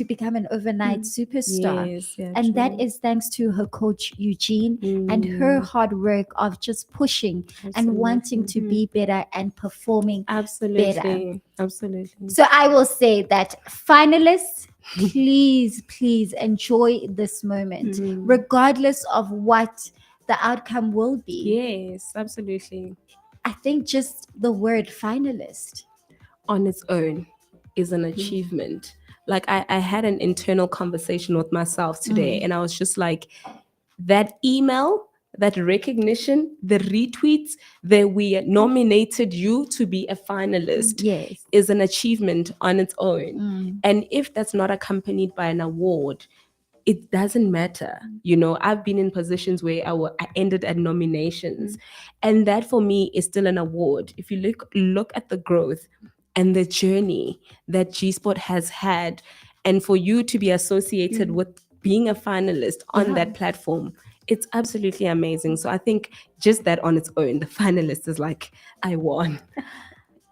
A: become an overnight superstar. And that is thanks to her coach Eugene and her hard work of just pushing and wanting to be better and performing better.
B: Absolutely.
A: So I will say that finalists, please enjoy this moment, regardless of what the outcome will be.
B: Yes, absolutely.
A: I think just the word finalist
B: on its own is an achievement. Like I had an internal conversation with myself today, and I was just like, that email, that recognition, the retweets that we nominated you to be a finalist is an achievement on its own. And if that's not accompanied by an award, it doesn't matter. I've been in positions where I ended at nominations, and that for me is still an award. If you look at the growth and the journey that G Sport has had, and for you to be associated with being a finalist on that platform, it's absolutely amazing. So I think just that on its own, the finalist is like, I won.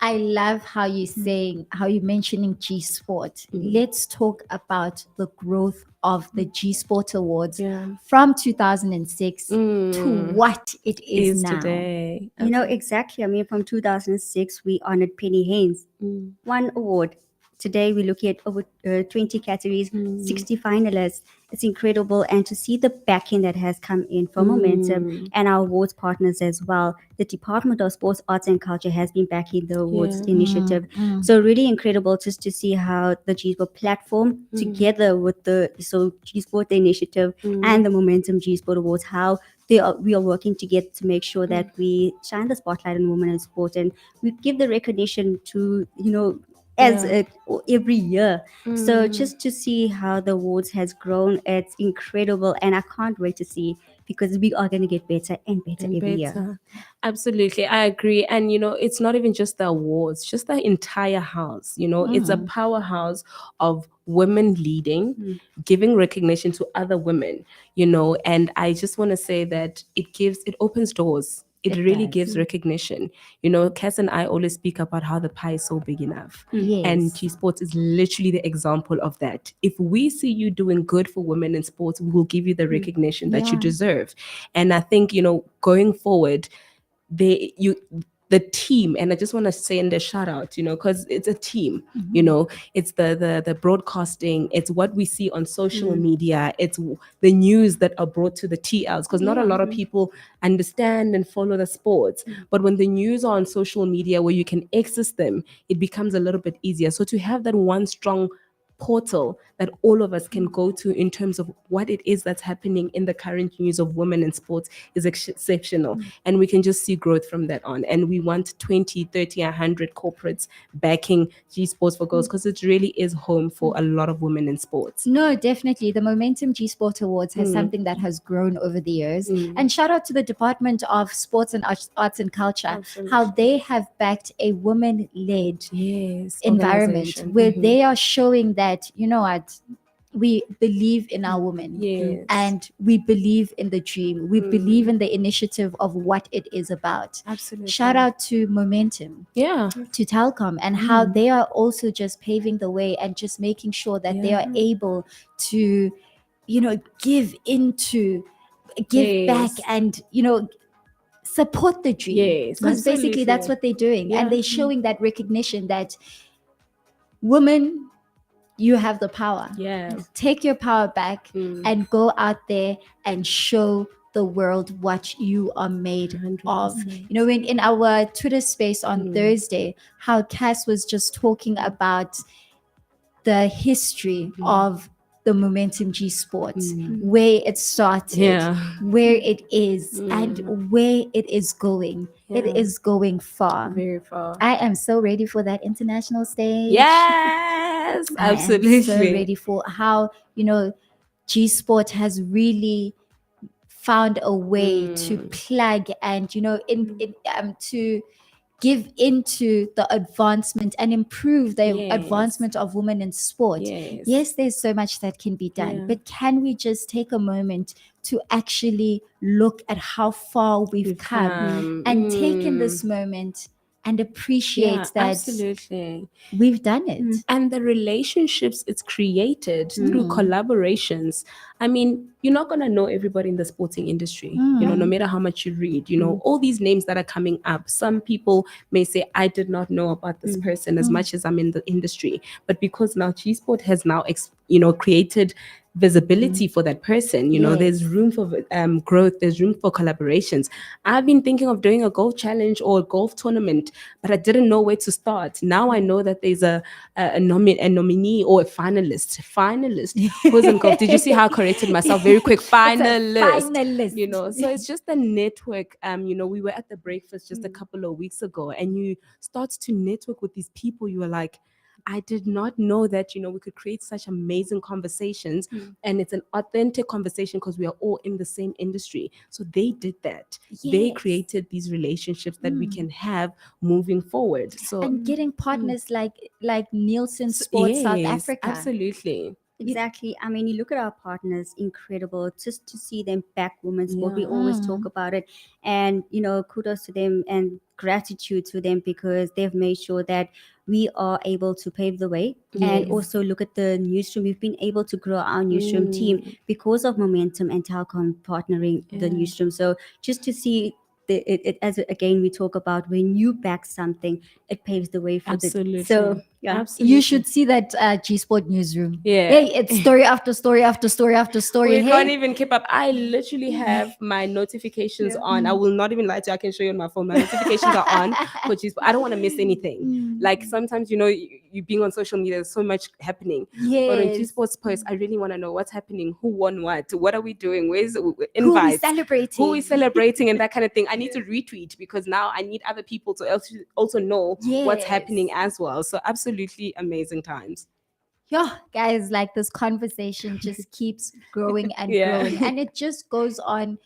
A: I love how you're mentioning G Sport. Let's talk about the growth of the G Sport Awards from 2006 to what it is now.
B: Today.
C: Exactly. I mean, from 2006, we honored Penny Haynes. One award. Today, we're looking at over 20 categories, 60 finalists. It's incredible. And to see the backing that has come in from Momentum and our awards partners as well. The Department of Sports, Arts and Culture has been backing the awards initiative. So really incredible just to see how the G Sport platform together with the G Sport initiative and the Momentum G Sport Awards, how we are working together to make sure that we shine the spotlight on women in sport, and we give the recognition to, every year. So just to see how the awards has grown, it's incredible, and I can't wait to see, because we are going to get better and better every year.
B: Absolutely, I agree. And it's not even just the awards, just the entire house. It's a powerhouse of women leading, giving recognition to other women. And I just want to say that it opens doors. It really gives recognition. Cass and I always speak about how the pie is so big enough. And G Sports is literally the example of that. If we see you doing good for women in sports, we will give you the recognition that you deserve. And I think, going forward, the team, and I just want to send a shout out, because it's a team. It's the broadcasting, it's what we see on social media, it's the news that are brought to the TLs, because not a lot of people understand and follow the sports. But when the news are on social media where you can access them, it becomes a little bit easier. So to have that one strong portal that all of us can go to in terms of what it is that's happening in the current news of women in sports is exceptional. And we can just see growth from that on. And we want 20, 30, 100 corporates backing G Sports for Girls, because it really is home for a lot of women in sports.
A: No, definitely. The Momentum G Sport Awards has something that has grown over the years. And shout out to the Department of Sports and Arts and Culture, how they have backed a women-led environment where they are showing that, we believe in our women, and we believe in the dream. We believe in the initiative of what it is about.
B: Absolutely.
A: Shout out to Momentum, to Telkom, and how they are also just paving the way and just making sure that they are able to give back
B: Yes.
A: and support the dream,
B: Yes,
A: because basically that's
B: absolutely.
A: what they're doing.
B: Yeah.
A: And they're showing that recognition that women, you have the power.
B: Yeah.
A: Take your power back
B: Mm.
A: and go out there and show the world what you are made of.
B: 100%.
A: When in our Twitter space on Thursday, how Cass was just talking about the history of the Momentum G Sports, where it started,
B: Yeah.
A: where it is, and where it is going. It
B: Yeah.
A: is going far.
B: Very far.
A: I am so ready for that international stage.
B: Yes,
A: I
B: absolutely.
A: am so ready for how, G Sport has really found a way to plug and, to give into the advancement and improve the
B: Yes.
A: advancement of women in sport.
B: Yes.
A: There's so much that can be done,
B: Yeah.
A: but can we just take a moment to actually look at how far we've come and take in this moment and appreciate
B: Yeah,
A: that
B: absolutely.
A: we've done it.
B: And the relationships it's created through collaborations. I mean, you're not going to know everybody in the sporting industry, no matter how much you read, all these names that are coming up. Some people may say, I did not know about this person as much as I'm in the industry. But because now G Sport has now, created visibility for that person, there's room for growth, there's room for collaborations. I've been thinking of doing a golf challenge or a golf tournament, but I didn't know where to start. Now I know that there's a nominee or a finalist who's in golf. Did you see how I corrected myself very quick? Finalist.
A: Finalist.
B: So it's just a network. We were at the breakfast just a couple of weeks ago, and you start to network with these people. You are like, I did not know that, we could create such amazing conversations, and it's an authentic conversation because we are all in the same industry. So they did that. They created these relationships that we can have moving forward. So
A: And getting partners like Nielsen Sports South
B: yes,
A: Africa.
B: absolutely.
C: Exactly. I mean, you look at our partners, incredible. Just to see them back women's sport, we always talk about it. And, kudos to them and gratitude to them, because they've made sure that we are able to pave the way. And also look at the newsroom. We've been able to grow our newsroom team because of Momentum and Telkom partnering the newsroom. So just to see as again we talk about, when you back something, it paves the way for
B: Absolutely.
C: So yeah,
B: Absolutely.
A: You should see that G Sport newsroom.
B: Yeah.
A: Hey, it's story after story after story after story.
B: We
A: Hey,
B: can't even keep up. I literally have my notifications on. I will not even lie to you. I can show you on my phone. My notifications are on. But I don't want to miss anything. Like sometimes, you being on social media, there's so much happening. But on G
A: yes.
B: Sports Post, I really want to know what's happening. Who won what? What are we doing? Where's
A: Who are we
B: invites?
A: celebrating?
B: Who is celebrating and that kind of thing. I need to retweet because now I need other people to also know what's happening as well. So absolutely amazing times.
A: Yeah, guys, like this conversation just keeps growing and
B: Yeah.
A: growing. And it just goes on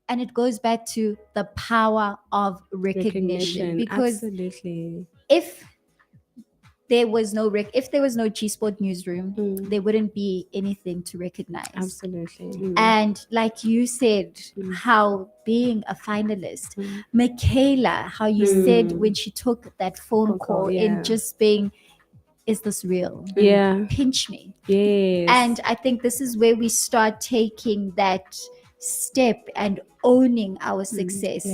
A: and it goes back to the power of recognition. Because
B: absolutely.
A: if there was no G Sport newsroom, there wouldn't be anything to recognize.
B: Absolutely.
A: And like you said, how being a finalist, Michaela, how you said when she took that phone call in, just being, is this real?
B: Yeah.
A: Pinch me.
B: Yes.
A: And I think this is where we start taking that step and owning our success,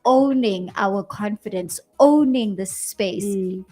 A: owning our confidence, owning the space.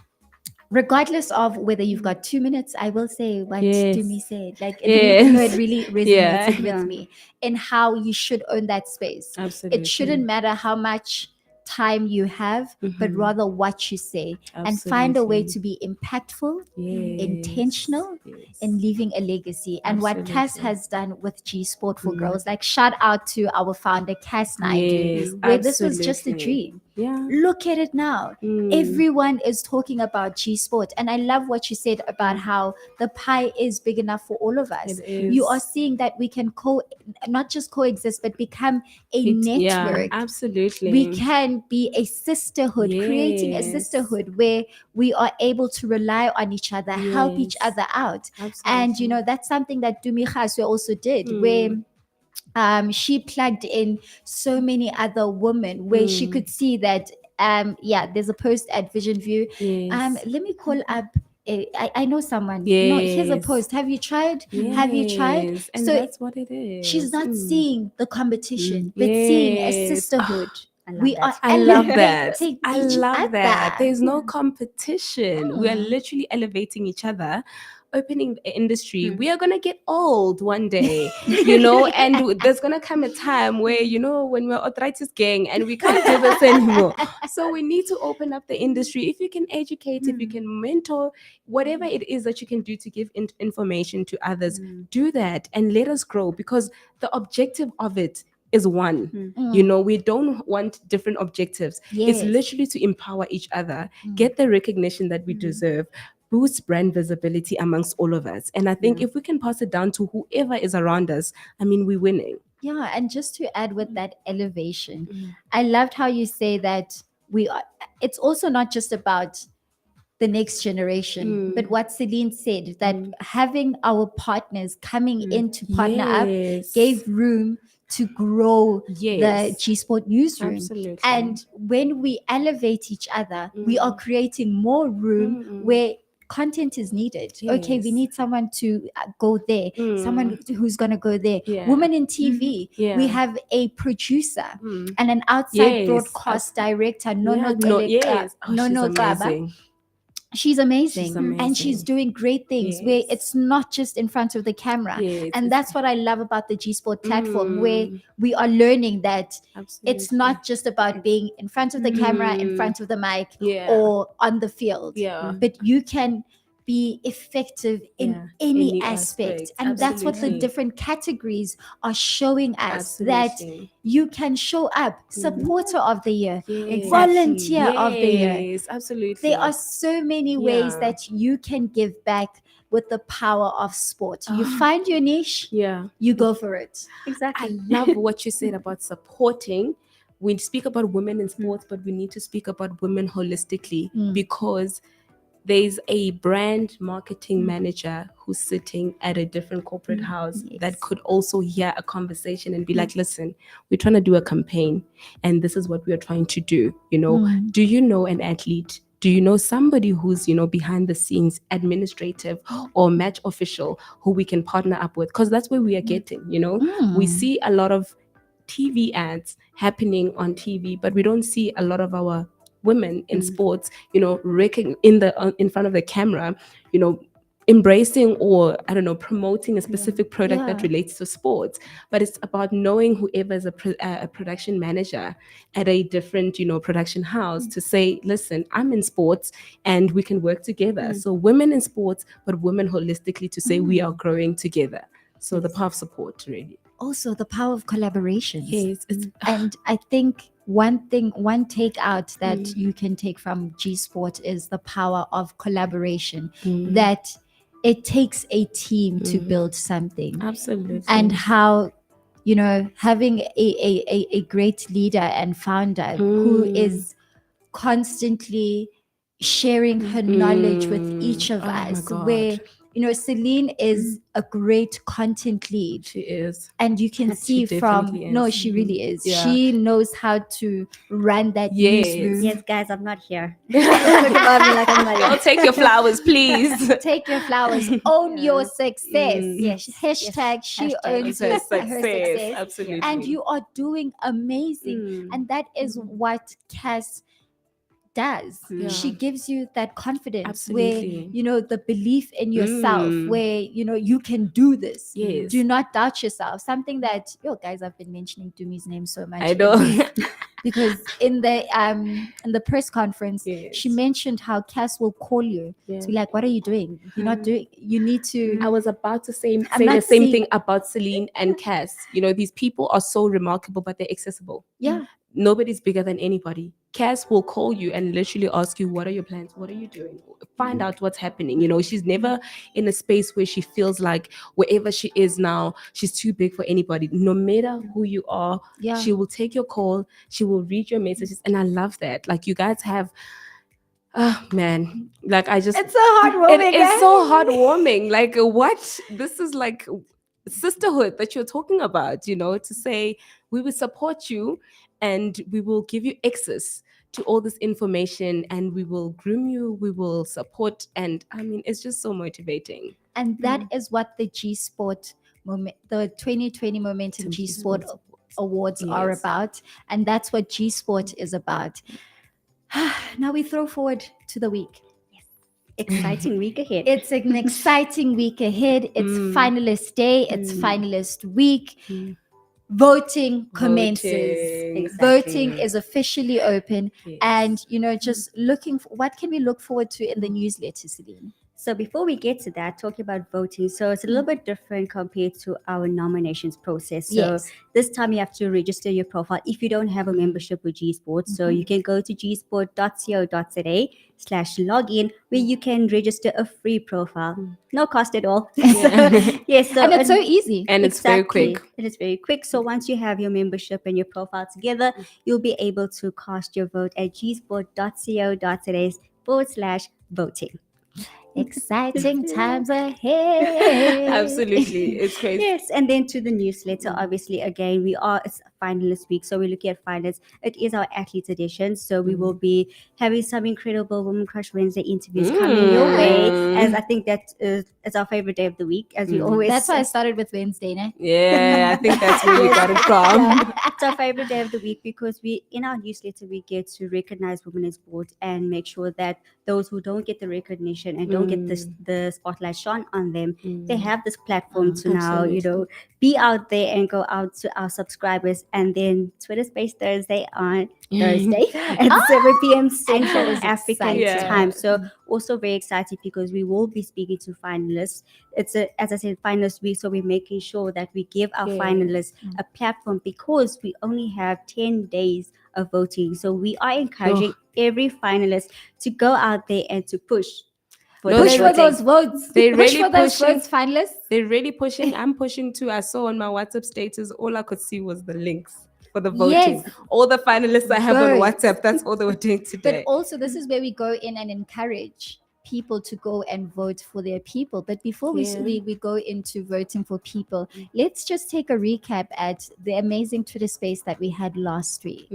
A: Regardless of whether you've got 2 minutes, I will say what Dumi said. Like, it really resonated with me in how you should own that space.
B: Absolutely.
A: It shouldn't matter how much time you have, but rather what you say. And find a way to be impactful, intentional, in leaving a legacy. And what Cass has done with G Sport for Girls, like shout out to our founder, Cass Naidu, where this was just a dream.
B: Yeah.
A: Look at it now. Everyone is talking about G Sport. And I love what you said about how the pie is big enough for all of us.
B: It is.
A: You are seeing that we can not just coexist, but become a network.
B: Yeah, absolutely.
A: We can be a sisterhood, creating a sisterhood where we are able to rely on each other, help each other out.
B: Absolutely.
A: And, that's something that Dumi Khaswe also did, where she plugged in so many other women, where she could see that, there's a post at Vision View.
B: Yes.
A: Let me call up I know someone. No, here's a
B: Yes.
A: post. Have you tried? Have you tried?
B: Yes, and
A: So
B: that's what it is.
A: she's not seeing the competition, but
B: Yes.
A: seeing a sisterhood.
C: I love
A: We
C: that.
A: are
B: I love that.
A: elevating
B: I
A: each
B: love that.
A: other.
B: There's no competition. We are
A: Mm.
B: literally elevating each other, opening the industry. We are gonna get old one day, and there's gonna come a time where when we're arthritis gang and we can't do this anymore. So we need to open up the industry. If you can educate, if you can mentor, whatever it is that you can do to give information to others, do that and let us grow, because the objective of it is one. We don't want different objectives. It's
A: Yes.
B: literally to empower each other, get the recognition that we deserve, boost brand visibility amongst all of us. And I think if we can pass it down to whoever is around us, I mean, we're winning.
A: Yeah, and just to add with that elevation, I loved how you say that it's also not just about the next generation, but what Celine said, that having our partners coming in to partner up
B: Yes.
A: gave room to grow the
B: Yes.
A: G Sport newsroom.
B: Absolutely.
A: And when we elevate each other, we are creating more room where content is needed. Okay, we
B: Yes.
A: need someone to go there, someone who's going to go there.
B: Yeah.
A: Women in TV,
B: Yeah.
A: we have a producer and an outside
B: Yes.
A: broadcast director, Nono
B: Yes. Oh,
A: Nono
B: she's
A: Gaba.
B: amazing.
A: She's amazing.
B: She's amazing.
A: And she's doing great things where
B: Yes.
A: it's not just in front of the camera.
B: Yes,
A: And that's what I love about the G Sport platform, where
B: Mm.
A: we are learning that
B: Absolutely.
A: it's not just about being in front of the camera, in front of the mic,
B: Yeah.
A: or on the field,
B: Yeah.
A: but you can be effective in
B: Yeah,
A: any
B: any
A: aspect.
B: aspect.
A: And that's what the
B: Absolutely.
A: different categories are showing us, that
B: Absolutely.
A: you can show up supporter of the year,
B: Yes.
A: volunteer of the year.
B: Yes, absolutely.
A: There are so many ways
B: Yeah.
A: that you can give back with the power of sport. You find your niche,
B: Yeah.
A: you go for it.
C: Exactly.
B: I love what you said about supporting. We speak about women in sports, but we need to speak about women holistically, because there's a brand marketing manager who's sitting at a different corporate house that could also hear a conversation and be like, listen, we're trying to do a campaign and this is what we are trying to do. Do you know an athlete? Do you know somebody who's, behind the scenes, administrative or match official, who we can partner up with? Because that's where we are getting, we see a lot of TV ads happening on TV, but we don't see a lot of our women in sports, in front of the camera, embracing, or I don't know, promoting a specific product that
A: Yeah.
B: relates to sports. But it's about knowing whoever is a production manager at a different, production house, to say, listen, I'm in sports and we can work together. So women in sports, but women holistically, to say we are growing together. So the power of support, really.
A: Also, the power of collaborations.
B: Yes,
A: And I think one takeout that you can take from G Sport is the power of collaboration, that it takes a team to build something.
B: absolutely.
A: And how, having a great leader and founder who is constantly sharing her knowledge with each of
B: Oh my
A: us,
B: God.
A: where Celine is a great content lead,
B: She is.
A: and you can see from
B: definitely is.
A: she really is.
B: Yeah.
A: She knows how to run that
B: Yes.
A: newsroom.
C: Yes, guys, I'm not here. Don't talk about me like I'm not
B: I'll
C: here.
B: take your flowers, please.
A: Take your flowers, own your success.
C: Yes,
A: Hashtag she
C: Hashtag.
A: owns
B: Her
A: her
B: success,
A: success.
B: absolutely.
A: And you are doing amazing. And that is what Cass does.
B: Yeah.
A: She gives you that confidence,
B: Absolutely.
A: where the belief in yourself, where you can do this.
B: Yes.
A: Do not doubt yourself. Something that guys, I've been mentioning Dumi's name so much.
B: I know.
A: Because in the press conference,
B: Yes.
A: she mentioned how Cass will call you to be like, what are you doing? You're not doing, you need to.
B: I was about to say
A: I'm
B: the
A: not
B: same
A: saying-
B: thing about Celine and Cass. These people are so remarkable, but they're accessible.
A: Yeah.
B: Nobody's bigger than anybody. Cass will call you and literally ask you, what are your plans? What are you doing? Find out what's happening. She's never in a space where she feels like wherever she is now, she's too big for anybody. No matter who you are,
A: Yeah.
B: she will take your call. She will read your messages. And I love that. Like, you guys have, oh man, like
A: It's so heartwarming.
B: it is so heartwarming. Like, what? This is like sisterhood that you're talking about, to say we will support you and we will give you access to all this information, and we will groom you, we will support, and I mean, it's just so motivating.
A: And that is what the G Sport moment, the 2020 Momentum G Sport Awards are
B: Yes.
A: about. And that's what G Sport is about. Now we throw forward to the week.
C: Exciting week ahead.
A: It's an exciting week ahead. It's finalist day. It's finalist week. Voting commences.
B: Voting.
A: Voting is officially open.
B: Yes.
A: And, just looking for what can we look forward to in the newsletter, Celine?
C: So before we get to that, talking about voting, so it's a little bit different compared to our nominations process. So
A: Yes.
C: this time you have to register your profile if you don't have a membership with Gsport. So you can go to gsport.co.za/login where you can register a free profile. No cost at all. Yes, so
A: And it's so easy.
B: And it's very quick.
C: It is very quick. So once you have your membership and your profile together, you'll be able to cast your vote at gsport.co.za/voting.
A: Exciting times ahead.
B: Absolutely. It's crazy.
C: Yes, and then to the newsletter, obviously, again, it's finalist week, so we're looking at finalists. It is our athletes edition, so we will be having some incredible Women Crush Wednesday interviews coming your way, as I think that is our favorite day of the week, as we always
A: That's why I started with Wednesday, ne?
B: Yeah, I think that's where we got it from.
C: It's our favorite day of the week because we, in our newsletter, we get to recognize women in sport and make sure that those who don't get the recognition and don't get the spotlight shone on them, they have this platform to now, be out there and go out to our subscribers. And then Twitter Space Thursday on Thursday at 7 p.m. Central African time. So also very excited because we will be speaking to finalists. It's as I said, finalist week, so we're making sure that we give our finalists a platform because we only have 10 days of voting. So we are encouraging every finalist to go out there and to push.
A: Push for those votes.
B: They
A: Push
B: really
A: for those
B: pushing.
A: votes, finalists.
B: They're really pushing. I'm pushing too. I saw on my WhatsApp status, all I could see was the links for the voting.
A: Yes.
B: All the finalists I have on
A: Vote.
B: WhatsApp, that's all they were doing today.
A: But also, this is where we go in and encourage people to go and vote for their people. But before we go into voting for people, let's just take a recap at the amazing Twitter space that we had last week.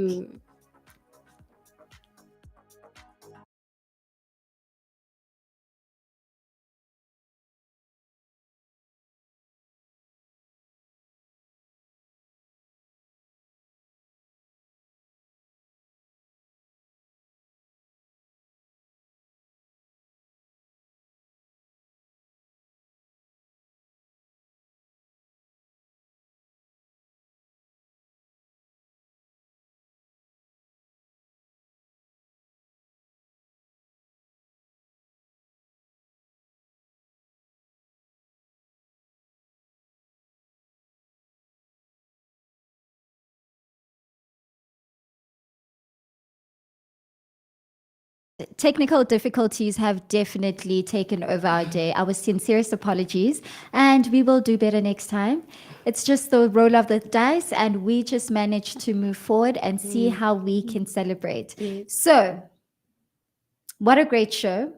A: Technical difficulties have definitely taken over our day. Our sincerest apologies, and we will do better next time. It's just the roll of the dice, and we just managed to move forward and see how we can celebrate. So, what a great show.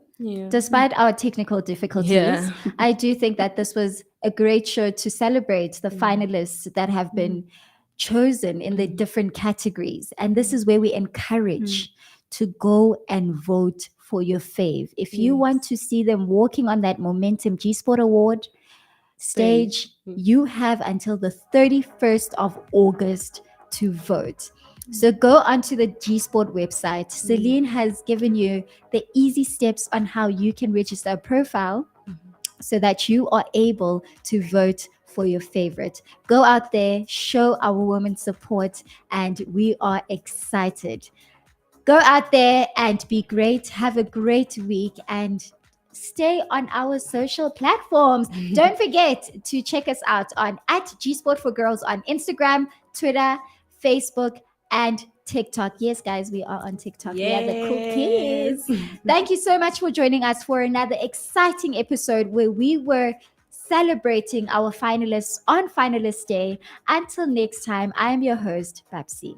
A: Despite our technical difficulties, I do think that this was a great show to celebrate the finalists that have been chosen in the different categories. And this is where we encourage to go and vote for your fave. If you want to see them walking on that Momentum G Sport Award stage, you have until the 31st of August to vote. So go onto the G Sport website. Celine has given you the easy steps on how you can register a profile so that you are able to vote for your favorite. Go out there, show our women support, and we are excited. Go out there and be great. Have a great week and stay on our social platforms. Don't forget to check us out on @GSportForGirls on Instagram, Twitter, Facebook, and TikTok. Yes, guys, we are on TikTok. We are the cool kids. Thank you so much for joining us for another exciting episode where we were celebrating our finalists on Finalist Day. Until next time, I am your host, Babsie.